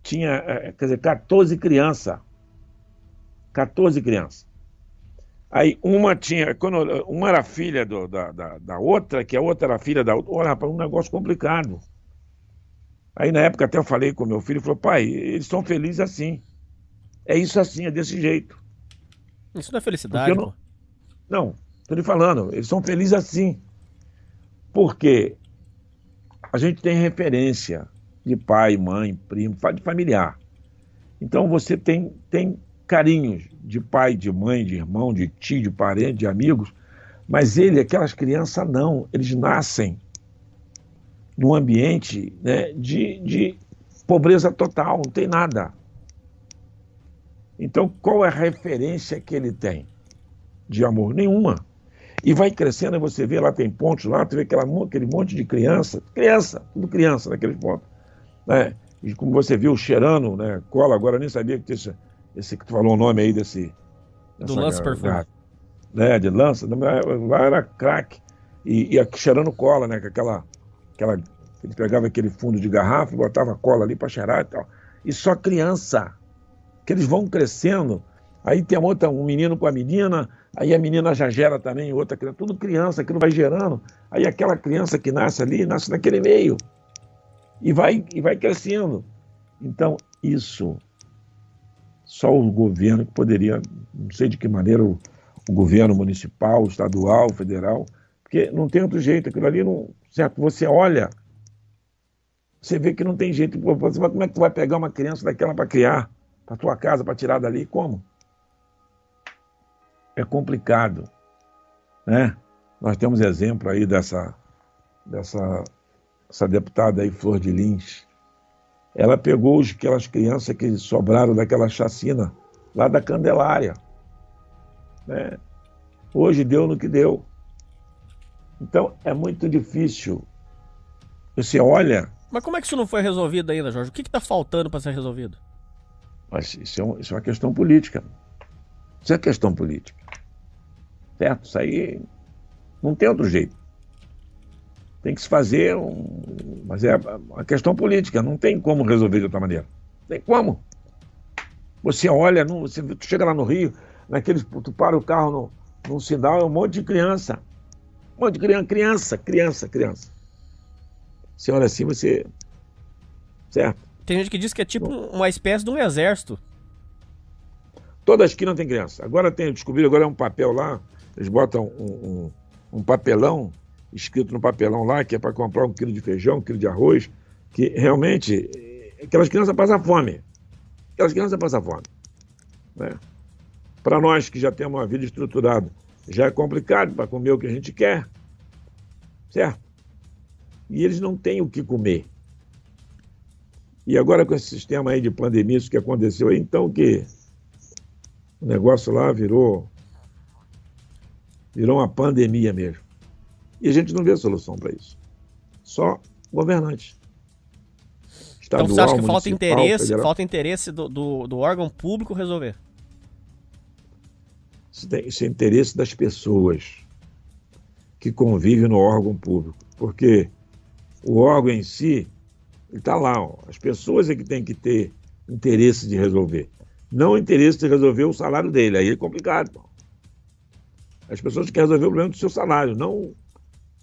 tinha, quer dizer, 14 crianças. 14 crianças. Aí uma era filha da outra, que a outra era filha da outra. Olha, rapaz, um negócio complicado. Aí na época até eu falei com meu filho, ele falou, pai, eles são felizes assim. É isso assim, é desse jeito. Isso não é felicidade, pô. Não, estou lhe falando, eles são felizes assim. Porque a gente tem referência de pai, mãe, primo, de familiar. Então você tem carinhos de pai, de mãe, de irmão, de tio, de parente, de amigos, mas aquelas crianças não, eles nascem num ambiente, né, de pobreza total, não tem nada. Então qual é a referência que ele tem de amor? Nenhuma. E vai crescendo, e você vê lá, tem pontos lá, tu vê aquele monte de tudo criança naqueles pontos. Né? E como você viu, cheirando, né, cola, agora eu nem sabia que tinha esse que tu falou o nome aí do lança perfume. Né, de lança, lá era crack. E cheirando cola, né, ele pegava aquele fundo de garrafa e botava cola ali para cheirar e tal. E só criança, que eles vão crescendo. Aí tem um menino com a menina, aí a menina já gera também outra criança, tudo criança, aquilo vai gerando. Aí aquela criança que nasce ali, nasce naquele meio. E vai crescendo. Então, isso, só o governo que poderia, não sei de que maneira, o governo municipal, estadual, federal, porque não tem outro jeito, aquilo ali não. Certo? Você olha, você vê que não tem jeito. Como é que tu vai pegar uma criança daquela para criar, para tua casa, para tirar dali? Como? É complicado, né? Nós temos exemplo aí dessa deputada aí, Flor de Lins. Ela pegou aquelas crianças que sobraram daquela chacina lá da Candelária, né? Hoje deu no que deu. Então é muito difícil. Você olha. Mas como é que isso não foi resolvido ainda, Jorge? O que está faltando para ser resolvido? Mas isso é uma questão política. Isso é questão política. Certo? Isso aí não tem outro jeito. Tem que se fazer, mas é uma questão política, não tem como resolver de outra maneira. Tem como. Você olha, tu chega lá no Rio, tu para o carro num sinal, é um monte de criança. Um monte de criança. Você olha assim, você... Certo? Tem gente que diz que é tipo uma espécie de um exército. Toda esquina tem criança. Agora descobriram, agora é um papel lá, eles botam um papelão, escrito no papelão lá, que é para comprar 1 quilo de feijão, 1 quilo de arroz, que realmente aquelas crianças passam fome. Né? Para nós que já temos uma vida estruturada, já é complicado para comer o que a gente quer, certo? E eles não têm o que comer. E agora com esse sistema aí de pandemia, isso que aconteceu aí, então que o negócio lá virou uma pandemia mesmo. E a gente não vê solução para isso. Só governantes. Estadual, então você acha que falta interesse do órgão público resolver? Isso é interesse das pessoas que convivem no órgão público. Porque o órgão em si, Ele está lá, ó. As pessoas é que têm que ter interesse de resolver. Não o interesse de resolver o salário dele. Aí é complicado, pô. As pessoas querem resolver o problema do seu salário, não o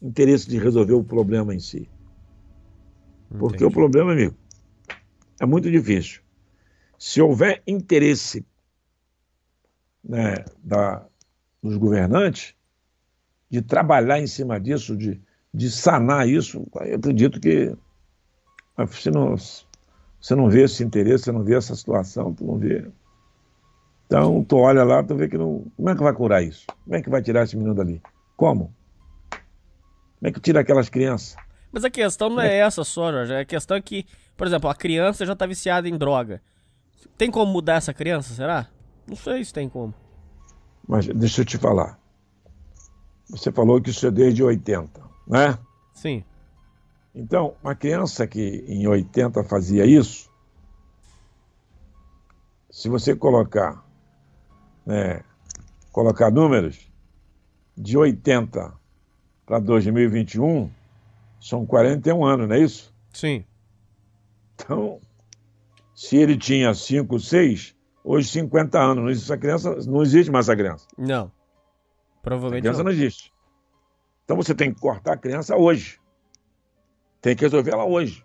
interesse de resolver o problema em si. Porque o problema, amigo, é muito difícil. Se houver interesse, né, dos governantes de trabalhar em cima disso, de sanar isso, eu acredito que você não vê esse interesse, você não vê essa situação, tu não vê. Então, tu olha lá, tu vê que não... Como é que vai curar isso? Como é que vai tirar esse menino dali? Como? Como é que tira aquelas crianças? Mas a questão não é essa só, Jorge. A questão é que, por exemplo, a criança já tá viciada em droga. Tem como mudar essa criança, será? Não sei se tem como. Mas deixa eu te falar. Você falou que isso é desde 80, né? Sim. Então, uma criança que em 80 fazia isso, se você colocar números, de 80 para 2021, são 41 anos, não é isso? Sim. Então, se ele tinha 5, 6, hoje 50 anos, essa criança, não existe mais essa criança. Não. A Provavelmente criança não. não existe. Então você tem que cortar a criança hoje. Tem que resolver ela hoje.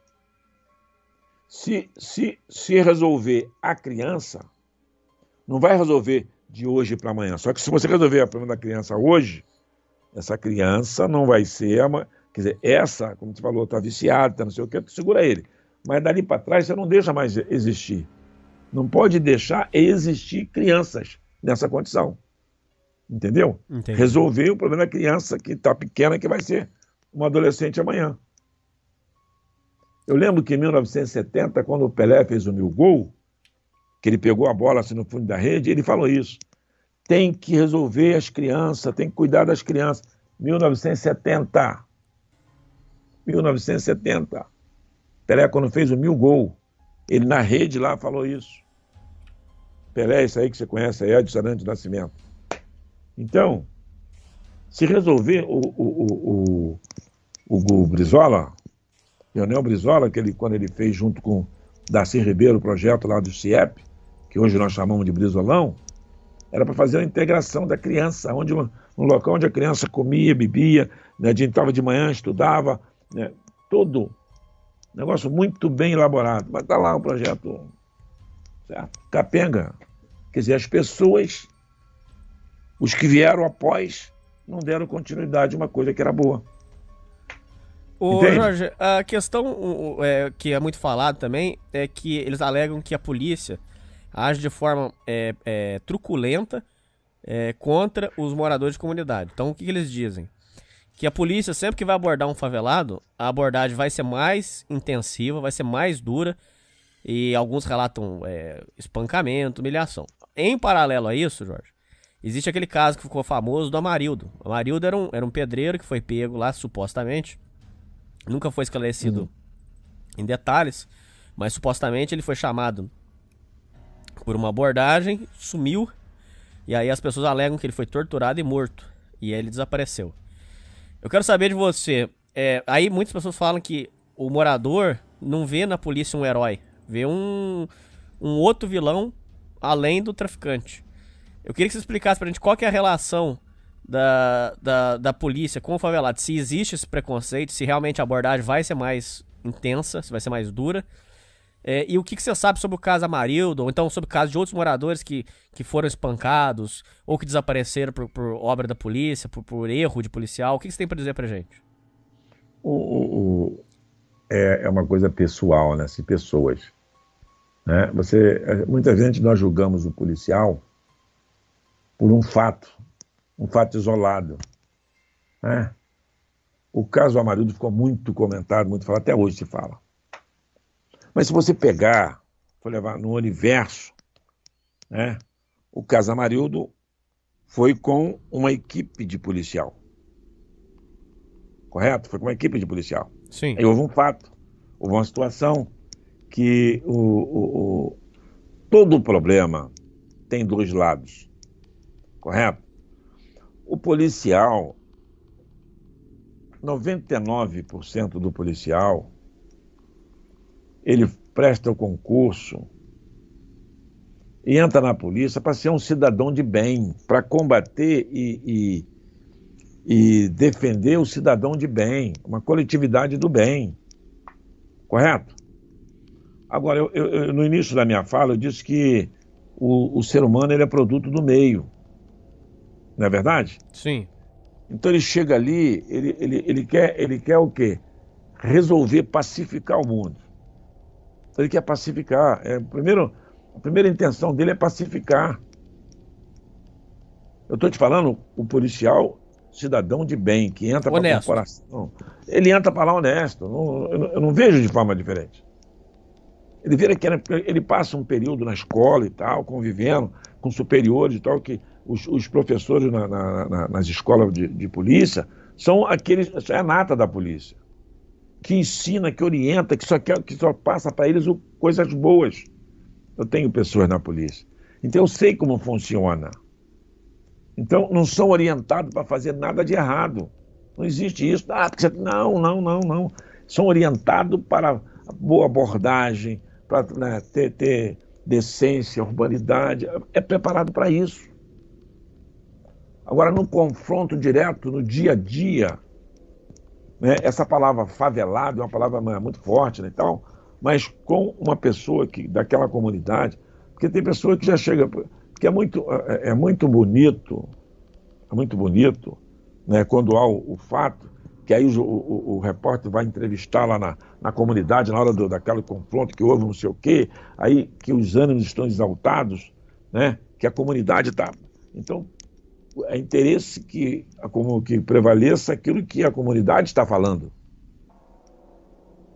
Se resolver a criança, não vai resolver de hoje para amanhã. Só que se você resolver o problema da criança hoje, essa criança não vai ser quer dizer, essa, como você falou, está viciada, tá não sei o que, tu segura ele. Mas dali para trás você não deixa mais existir. Não pode deixar existir crianças nessa condição. Entendeu? Entendi. Resolver o problema da criança que está pequena, que vai ser uma adolescente amanhã. Eu lembro que em 1970, quando o Pelé fez o 1000 gol, que ele pegou a bola assim no fundo da rede, ele falou isso. Tem que resolver as crianças, tem que cuidar das crianças. 1970. 1970. Pelé, quando fez o 1000 gol, ele na rede lá falou isso. Pelé, isso aí que você conhece, é Edson Arantes do Nascimento. Então, se resolver o Brizola, Leonel Brizola, quando ele fez junto com Darcy Ribeiro o projeto lá do CIEP, que hoje nós chamamos de Brizolão, era para fazer a integração da criança, um local onde a criança comia, bebia, né, entrava de manhã, estudava, né, todo negócio muito bem elaborado. Mas está lá o projeto, certo? Capenga. Quer dizer, as pessoas, os que vieram após, não deram continuidade a uma coisa que era boa. Ô, Entende? Jorge, a questão que é muito falado também é que eles alegam que a polícia age de forma truculenta contra os moradores de comunidade. Então, o que eles dizem? Que a polícia, sempre que vai abordar um favelado, a abordagem vai ser mais intensiva, vai ser mais dura, e alguns relatam espancamento, humilhação. Em paralelo a isso, Jorge, existe aquele caso que ficou famoso do Amarildo. O Amarildo era um pedreiro que foi pego lá, supostamente. Nunca foi esclarecido em detalhes, mas supostamente ele foi chamado por uma abordagem, sumiu, e aí as pessoas alegam que ele foi torturado e morto, e aí ele desapareceu. Eu quero saber de você, aí muitas pessoas falam que o morador não vê na polícia um herói, vê um outro vilão além do traficante. Eu queria que você explicasse pra gente qual que é a relação da polícia com o favelado, se existe esse preconceito, se realmente a abordagem vai ser mais intensa, se vai ser mais dura, e o que você sabe sobre o caso Amarildo, ou então sobre o caso de outros moradores que foram espancados, ou que desapareceram por obra da polícia, por erro de policial. O que você tem pra dizer pra gente? É uma coisa pessoal, né? Se pessoas, né? Muita gente nós julgamos o policial por um fato isolado, né? O caso Amarildo ficou muito comentado, muito falado, até hoje se fala. Mas se você for levar no universo, né? O caso Amarildo foi com uma equipe de policial. Correto? Foi com uma equipe de policial. Sim. Aí houve um fato, houve uma situação que todo problema tem dois lados. Correto? O policial, 99% do policial ele presta o concurso e entra na polícia para ser um cidadão de bem, para combater e defender o cidadão de bem, uma coletividade do bem. Correto? Agora, no início da minha fala, eu disse que o ser humano ele é produto do meio. Não é verdade? Sim. Então ele chega ali, ele quer o quê? Resolver pacificar o mundo. Ele quer pacificar. A primeira intenção dele é pacificar. Eu estou te falando, o policial, cidadão de bem, que entra para a corporação, ele entra para lá honesto. Eu não vejo de forma diferente. Ele vira que ele passa um período na escola e tal, convivendo com superiores e tal, que os professores nas escolas de polícia são é a nata da polícia, que ensina, que orienta, que só passa para eles coisas boas. Eu tenho pessoas na polícia, então eu sei como funciona. Então não são orientados para fazer nada de errado. Não existe isso. Não. São orientados para boa abordagem, para, né, ter decência, urbanidade. É preparado para isso. Agora, no confronto direto, no dia a dia, né, essa palavra favelado é uma palavra muito forte, né, e tal, mas com uma pessoa daquela comunidade, porque tem pessoa que já chega, que é muito bonito, né, quando há o fato, que aí o repórter vai entrevistar lá na comunidade, na hora daquele confronto que houve não sei o quê, aí que os ânimos estão exaltados, né, que a comunidade está... Então, é interesse que prevaleça aquilo que a comunidade está falando.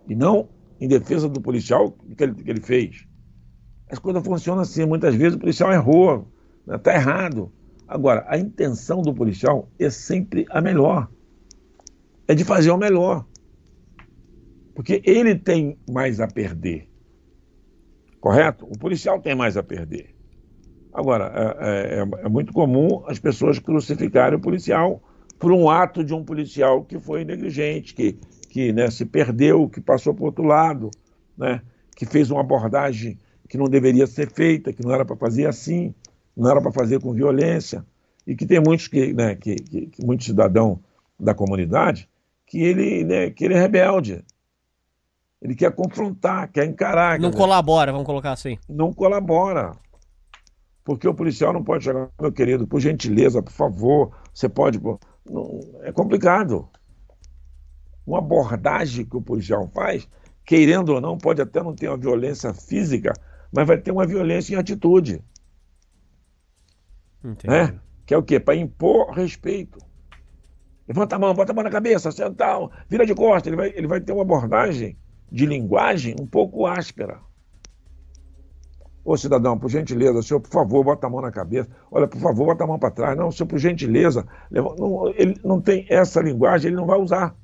E não em defesa do policial que ele fez. As coisas funcionam assim. Muitas vezes o policial errou, está errado. Agora, a intenção do policial é sempre a melhor. É de fazer o melhor. Porque ele tem mais a perder. Correto? O policial tem mais a perder. Agora, é muito comum as pessoas crucificarem o policial por um ato de um policial que foi negligente, que né, se perdeu, que passou para o outro lado, né, que fez uma abordagem que não deveria ser feita, que não era para fazer assim, não era para fazer com violência, e que tem muitos muitos cidadãos da comunidade que ele é rebelde. Ele quer confrontar, quer encarar. Não colabora, vamos colocar assim. Não colabora. Porque o policial não pode chegar, meu querido, por gentileza, por favor, você pode... Não, é complicado. Uma abordagem que o policial faz, querendo ou não, pode até não ter uma violência física, mas vai ter uma violência em atitude. Né? Que é o quê? Para impor respeito. Levanta a mão, bota a mão na cabeça, senta, vira de costas. Ele vai ter uma abordagem de linguagem um pouco áspera. Ô cidadão, por gentileza, senhor, por favor, bota a mão na cabeça. Olha, por favor, bota a mão para trás. Não, senhor, por gentileza. Ele não tem essa linguagem, ele não vai usar.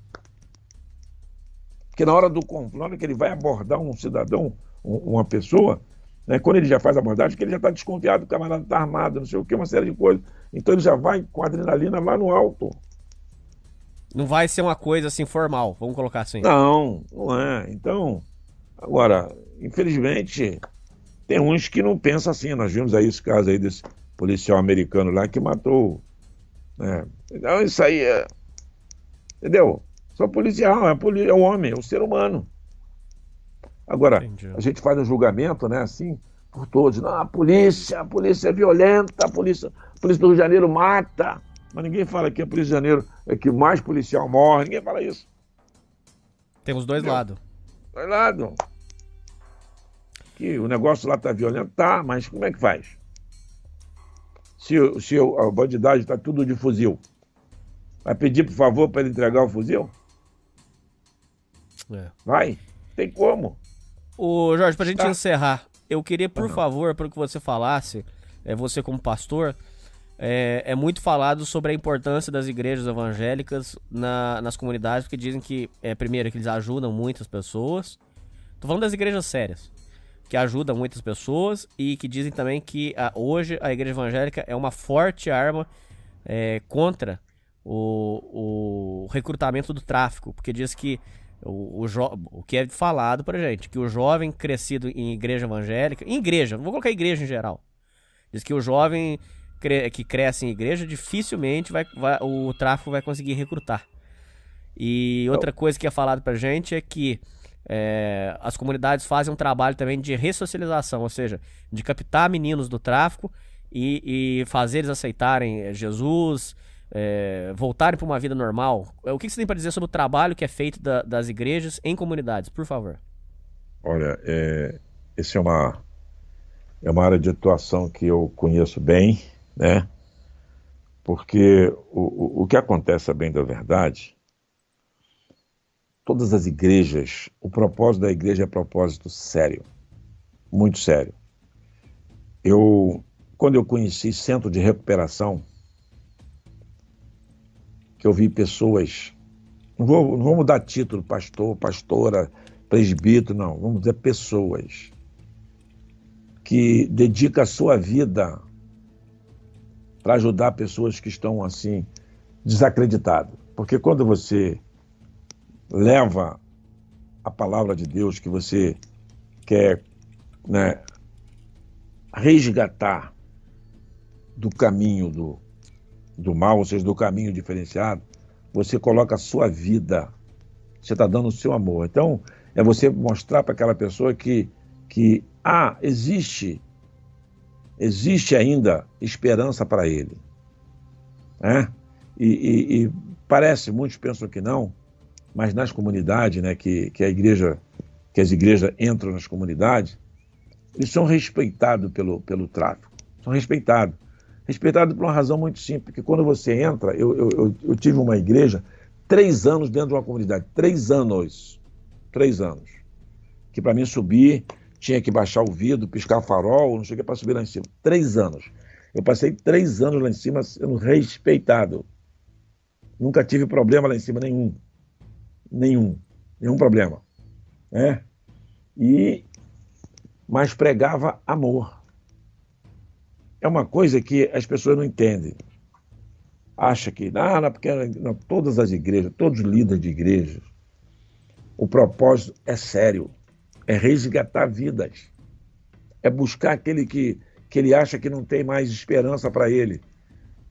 Porque na hora que ele vai abordar um cidadão, uma pessoa, né, quando ele já faz a abordagem, que ele já está desconfiado, o camarada está armado, não sei o que, uma série de coisas. Então ele já vai com a adrenalina lá no alto. Não vai ser uma coisa assim formal, vamos colocar assim. Não é. Então, agora, infelizmente... Tem uns que não pensam assim. Nós vimos aí esse caso aí desse policial americano lá que matou. Né? Então isso aí é... Entendeu? Só policial, é o homem, é o ser humano. Agora, entendi. A gente faz um julgamento, né, assim, por todos. Não, a polícia é violenta, a polícia do Rio de Janeiro mata. Mas ninguém fala que a polícia do Rio de Janeiro é que mais policial morre. Ninguém fala isso. Temos dois lados. Dois lados. Que o negócio lá está violento, tá, mas como é que faz? Se a bandidagem está tudo de fuzil, vai pedir por favor para ele entregar o fuzil? Vai? Tem como? Ô Jorge, para a gente encerrar, eu queria, por favor, para que você falasse, você como pastor, é muito falado sobre a importância das igrejas evangélicas nas comunidades, porque dizem que, primeiro, que eles ajudam muitas pessoas. Tô falando das igrejas sérias, que ajudam muitas pessoas e que dizem também que hoje a igreja evangélica é uma forte arma contra o recrutamento do tráfico, porque diz que O que é falado pra gente, que o jovem crescido em igreja evangélica, em igreja, não vou colocar igreja em geral, diz que o jovem que cresce em igreja dificilmente o tráfico vai conseguir recrutar. E outra coisa que é falado pra gente é que as comunidades fazem um trabalho também de ressocialização, ou seja, de captar meninos do tráfico e fazer eles aceitarem Jesus, voltarem para uma vida normal. O que você tem para dizer sobre o trabalho que é feito das igrejas em comunidades, por favor? Olha, essa é uma área de atuação que eu conheço bem, né? Porque o que acontece, a bem da verdade, todas as igrejas, o propósito da igreja é propósito sério, muito sério. Quando eu conheci centro de recuperação, que eu vi pessoas, não vamos dar título, pastor, pastora, presbítero, não, vamos dizer pessoas que dedicam a sua vida para ajudar pessoas que estão assim desacreditadas. Porque quando você leva a palavra de Deus, que você quer, né, resgatar do caminho do mal, ou seja, do caminho diferenciado, você coloca a sua vida, você está dando o seu amor. Então, é você mostrar para aquela pessoa que existe ainda esperança para ele. Né? E parece, muitos pensam que não, mas nas comunidades, né, que as igrejas entram nas comunidades, eles são respeitados pelo tráfico. São respeitados. Respeitados por uma razão muito simples, porque quando você entra, eu tive uma igreja, 3 anos dentro de uma comunidade, 3 anos, que para mim subir, tinha que baixar o vidro, piscar farol, não cheguei para subir lá em cima, 3 anos. Eu passei 3 anos lá em cima sendo respeitado. Nunca tive problema lá em cima, nenhum problema. Né? Mas pregava amor. É uma coisa que as pessoas não entendem. Acha que, porque todas as igrejas, todos os líderes de igrejas, o propósito é sério, é resgatar vidas, é buscar aquele que ele acha que não tem mais esperança para ele.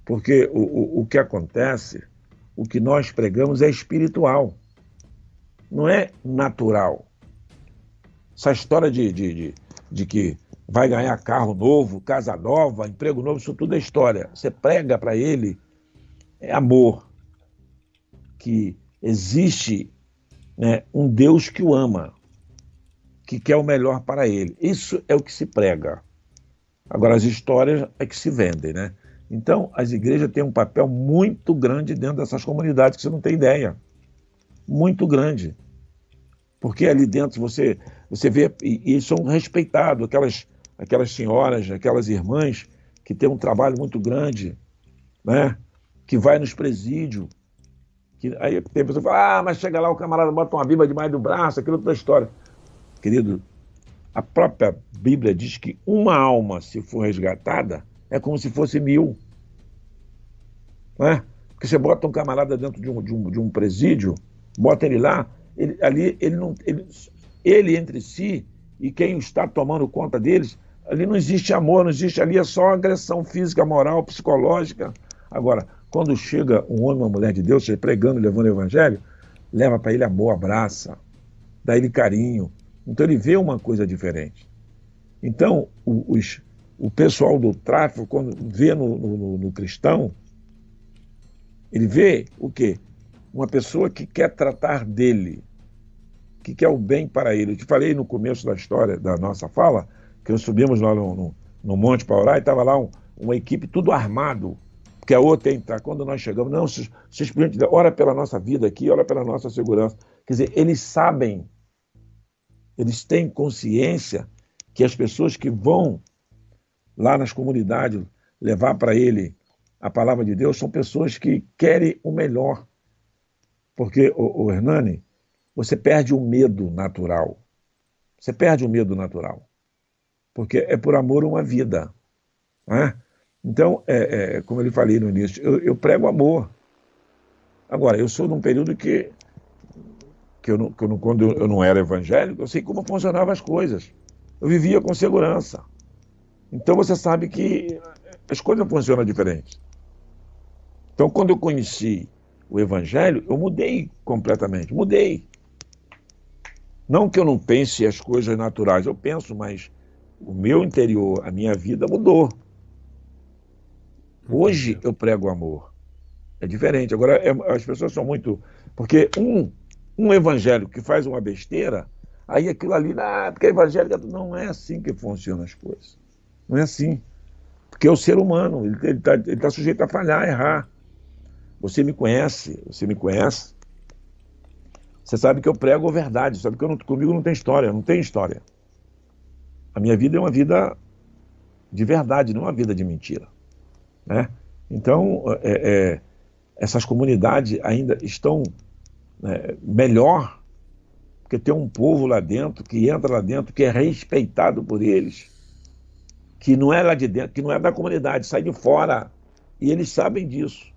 Porque o que acontece, o que nós pregamos é espiritual, não é natural. Essa história de que vai ganhar carro novo, casa nova, emprego novo, isso tudo é história. Você prega para ele amor, que existe, né, um Deus que o ama, que quer o melhor para ele. Isso é o que se prega. Agora, as histórias é que se vendem, né? Então, as igrejas têm um papel muito grande dentro dessas comunidades, que você não tem ideia. Muito grande. Porque ali dentro você vê, e são respeitados, aquelas senhoras, aquelas irmãs que têm um trabalho muito grande, né? Que vai nos presídios. Aí tem pessoa que fala, mas chega lá, o camarada bota uma Bíblia debaixo do braço, aquilo é outra história. Querido, a própria Bíblia diz que uma alma, se for resgatada, é como se fosse 1000. Não é? Porque você bota um camarada dentro de um presídio, bota ele lá, ele entre si e quem está tomando conta deles, ali não existe amor, não existe, ali é só agressão física, moral, psicológica. Agora, quando chega um homem, uma mulher de Deus, pregando, levando o evangelho, leva para ele amor, abraça, dá ele carinho. Então ele vê uma coisa diferente. Então, o pessoal do tráfico, quando vê no cristão, ele vê o quê? Uma pessoa que quer tratar dele, que quer o bem para ele. Eu te falei no começo da história, da nossa fala, que nós subimos lá no monte para orar e estava lá uma equipe tudo armado, porque a outra ia entrar. Quando nós chegamos, não, vocês ora pela nossa vida aqui, ora pela nossa segurança. Quer dizer, eles sabem, eles têm consciência que as pessoas que vão lá nas comunidades levar para ele a palavra de Deus são pessoas que querem o melhor. Porque, o Hernani, você perde o medo natural. Você perde o medo natural. Porque é por amor a uma vida. Né? Então, como eu falei no início, eu prego amor. Agora, eu sou num período que quando eu não era evangélico, eu sei como funcionavam as coisas. Eu vivia com segurança. Então você sabe que as coisas funcionam diferente. Então, quando eu conheci o Evangelho, eu mudei completamente, mudei. Não que eu não pense as coisas naturais, eu penso, mas o meu interior, a minha vida mudou. Hoje eu prego amor. É diferente. Agora, as pessoas são muito... Porque um evangélico que faz uma besteira, aí aquilo ali, porque é evangélico, não é assim que funcionam as coisas. Não é assim. Porque é o ser humano, ele tá sujeito a falhar, a errar. Você me conhece, você sabe que eu prego a verdade, sabe que comigo não tem história, não tem história. A minha vida é uma vida de verdade, não uma vida de mentira, né? Então, essas comunidades ainda estão melhor, porque tem um povo lá dentro, que entra lá dentro, que é respeitado por eles, que não é lá de dentro, que não é da comunidade, sai de fora, e eles sabem disso.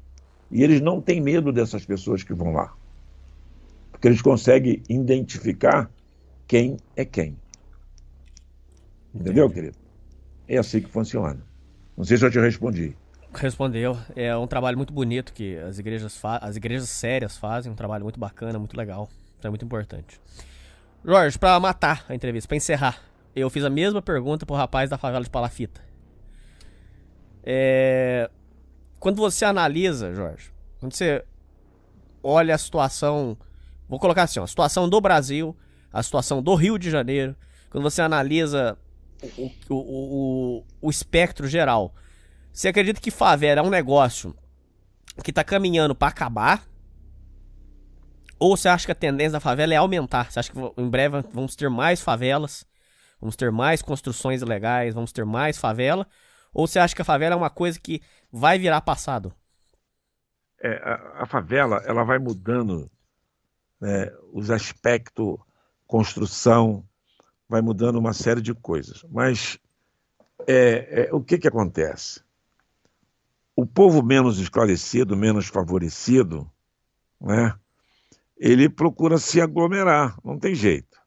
E eles não têm medo dessas pessoas que vão lá, porque eles conseguem identificar quem é quem. Entendeu, querido? É assim que funciona. Não sei se eu te respondi. Respondeu. É um trabalho muito bonito que as igrejas sérias fazem, um trabalho muito bacana, muito legal. Então é muito importante. Jorge, pra matar a entrevista, pra encerrar, eu fiz a mesma pergunta pro rapaz da favela de Palafita. Quando você analisa, Jorge, quando você olha a situação, vou colocar assim, ó, a situação do Brasil, a situação do Rio de Janeiro, quando você analisa o espectro geral, você acredita que favela é um negócio que tá caminhando pra acabar? Ou você acha que a tendência da favela é aumentar? Você acha que em breve vamos ter mais favelas, vamos ter mais construções ilegais, vamos ter mais favela? Ou você acha que a favela é uma coisa que vai virar passado? A favela, ela vai mudando, né, os aspectos, construção, vai mudando uma série de coisas. Mas o que acontece? O povo menos esclarecido, menos favorecido, né, ele procura se aglomerar, não tem jeito.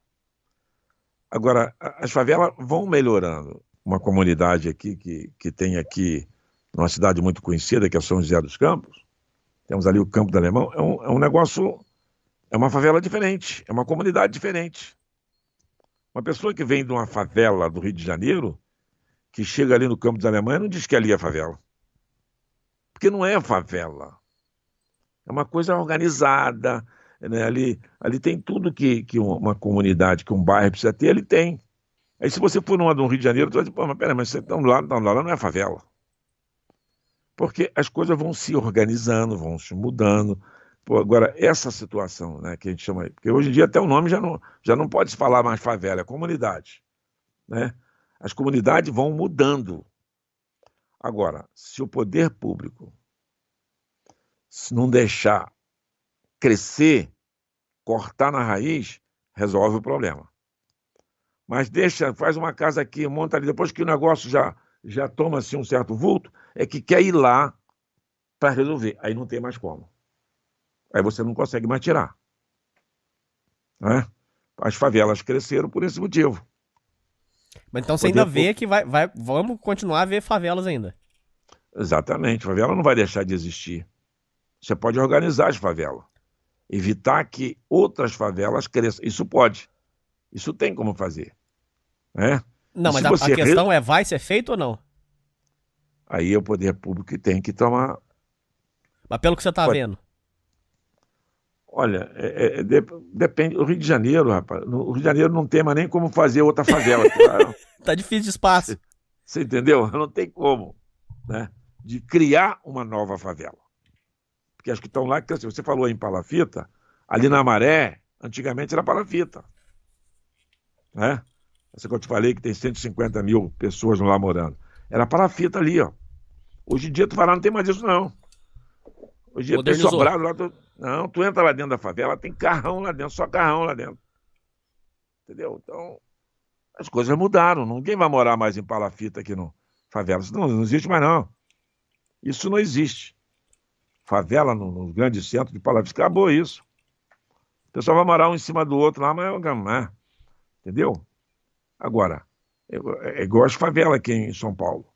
Agora, as favelas vão melhorando. Uma comunidade aqui que tem aqui, numa cidade muito conhecida, que é São José dos Campos, temos ali o Campo do Alemão, é um negócio, é uma favela diferente, é uma comunidade diferente. Uma pessoa que vem de uma favela do Rio de Janeiro, que chega ali no Campo dos Alemães, não diz que ali é favela. Porque não é favela. É uma coisa organizada, né? Ali tem tudo que uma comunidade, que um bairro precisa ter, ele tem. Aí se você for numa do Rio de Janeiro, você vai dizer, pô, mas peraí, mas você está lá não é favela. Porque as coisas vão se organizando, vão se mudando. Pô, agora, essa situação, né, que a gente chama... Porque hoje em dia até o nome já não pode se falar mais favela, é comunidade, né? As comunidades vão mudando. Agora, se o poder público não deixar crescer, cortar na raiz, resolve o problema. Mas faz uma casa aqui, monta ali, depois que o negócio já toma assim, um certo vulto, é que quer ir lá para resolver. Aí não tem mais como. Aí você não consegue mais tirar. Né? As favelas cresceram por esse motivo. Mas então você ainda vê que vamos continuar a ver favelas ainda. Exatamente. A favela não vai deixar de existir. Você pode organizar as favelas. Evitar que outras favelas cresçam. Isso pode. Isso tem como fazer. Né? Não, mas a questão é, vai ser feito ou não? Aí é o poder público que tem que tomar... Mas pelo que você está vendo. Olha, depende. O Rio de Janeiro, rapaz, no Rio de Janeiro não tem mais nem como fazer outra favela. Tá difícil de espaço. Você entendeu? Não tem como, né, de criar uma nova favela. Porque as que estão lá, assim, você falou em Palafita, ali na Maré, antigamente era Palafita. Né? Essa que eu te falei que tem 150 mil pessoas lá morando. Era Palafita ali, ó. Hoje em dia tu vai lá, não tem mais isso, não. Hoje em dia tem sobrado lá. Não, tu entra lá dentro da favela, tem carrão lá dentro, só carrão lá dentro. Entendeu? Então, as coisas mudaram. Ninguém vai morar mais em Palafita aqui no favela. Isso não existe mais, não. Isso não existe. Favela no grande centro de Palafita, acabou isso. pessoal vai morar um em cima do outro lá, mas não é. Entendeu? Agora, é igual as favelas aqui em São Paulo.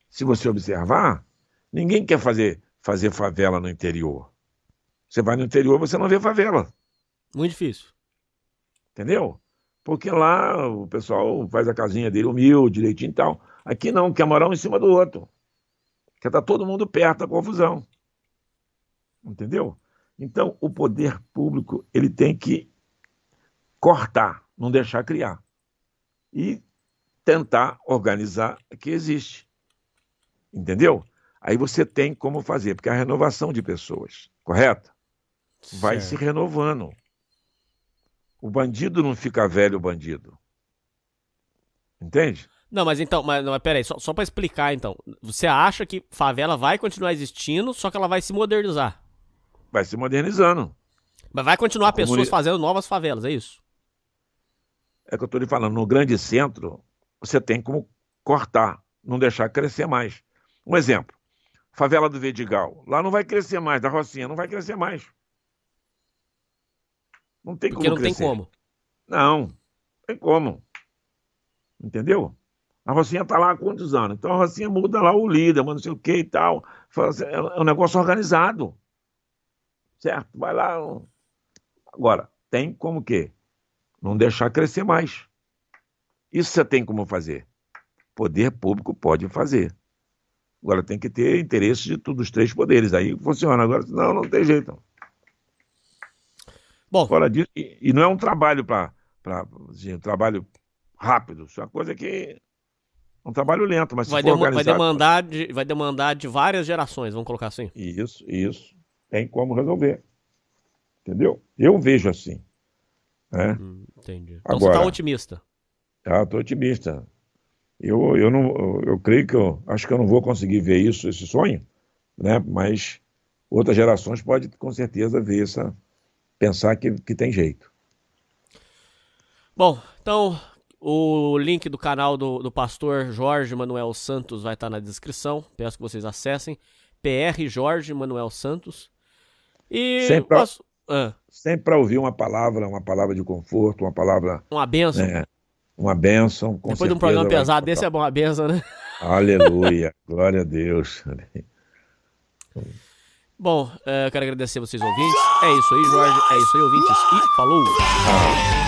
Se você observar, ninguém quer fazer favela no interior. Você vai no interior, você não vê favela. Muito difícil. Entendeu? Porque lá o pessoal faz a casinha dele humilde, direitinho e tal. Aqui não, quer morar um em cima do outro. Quer estar todo mundo perto da confusão. Entendeu? Então, o poder público ele tem que cortar, não deixar criar. E tentar organizar o que existe. Entendeu? Aí você tem como fazer, porque a renovação de pessoas, correto? Vai se renovando. O bandido não fica velho, bandido. Entende? Não, mas então, mas peraí, só pra explicar então. Você acha que favela vai continuar existindo, só que ela vai se modernizar? Vai se modernizando. Mas vai continuar pessoas fazendo novas favelas, é isso? É que eu estou lhe falando, no grande centro, você tem como cortar, não deixar crescer mais. Um exemplo, favela do Vidigal. Lá não vai crescer mais, da Rocinha, não vai crescer mais. Não tem Porque como não crescer. tem como. Não tem como. Entendeu? A Rocinha está lá há quantos anos? Então a Rocinha muda lá o líder, mas não sei o que e tal. É um negócio organizado. Certo? Vai lá. Agora, tem como o quê? Não deixar crescer mais. Isso você tem como fazer. Poder público pode fazer. Agora tem que ter interesse de todos os três poderes. Aí funciona. Agora, não tem jeito. Bom, Fora disso, e não é um trabalho assim, um trabalho rápido. Isso é uma coisa que é um trabalho lento, mas se for organizado... vai demandar de várias gerações, vamos colocar assim. Isso. Tem como resolver. Entendeu? Eu vejo assim. Né? Entendi. Então Agora, você tá otimista. Estou otimista. Eu creio que acho que eu não vou conseguir ver isso, esse sonho, né? Mas outras gerações podem com certeza ver pensar que tem jeito. Bom, então o link do canal do pastor Jorge Manuel Santos vai estar na descrição. Peço que vocês acessem. PR Jorge Manuel Santos. E sempre para ouvir uma palavra de conforto, uma palavra... Uma bênção. Uma bênção, com Depois de um programa pesado desse é uma bênção, né? Aleluia, glória a Deus. Bom, eu quero agradecer vocês ouvintes. É isso aí, Jorge. É isso aí, ouvintes. E falou!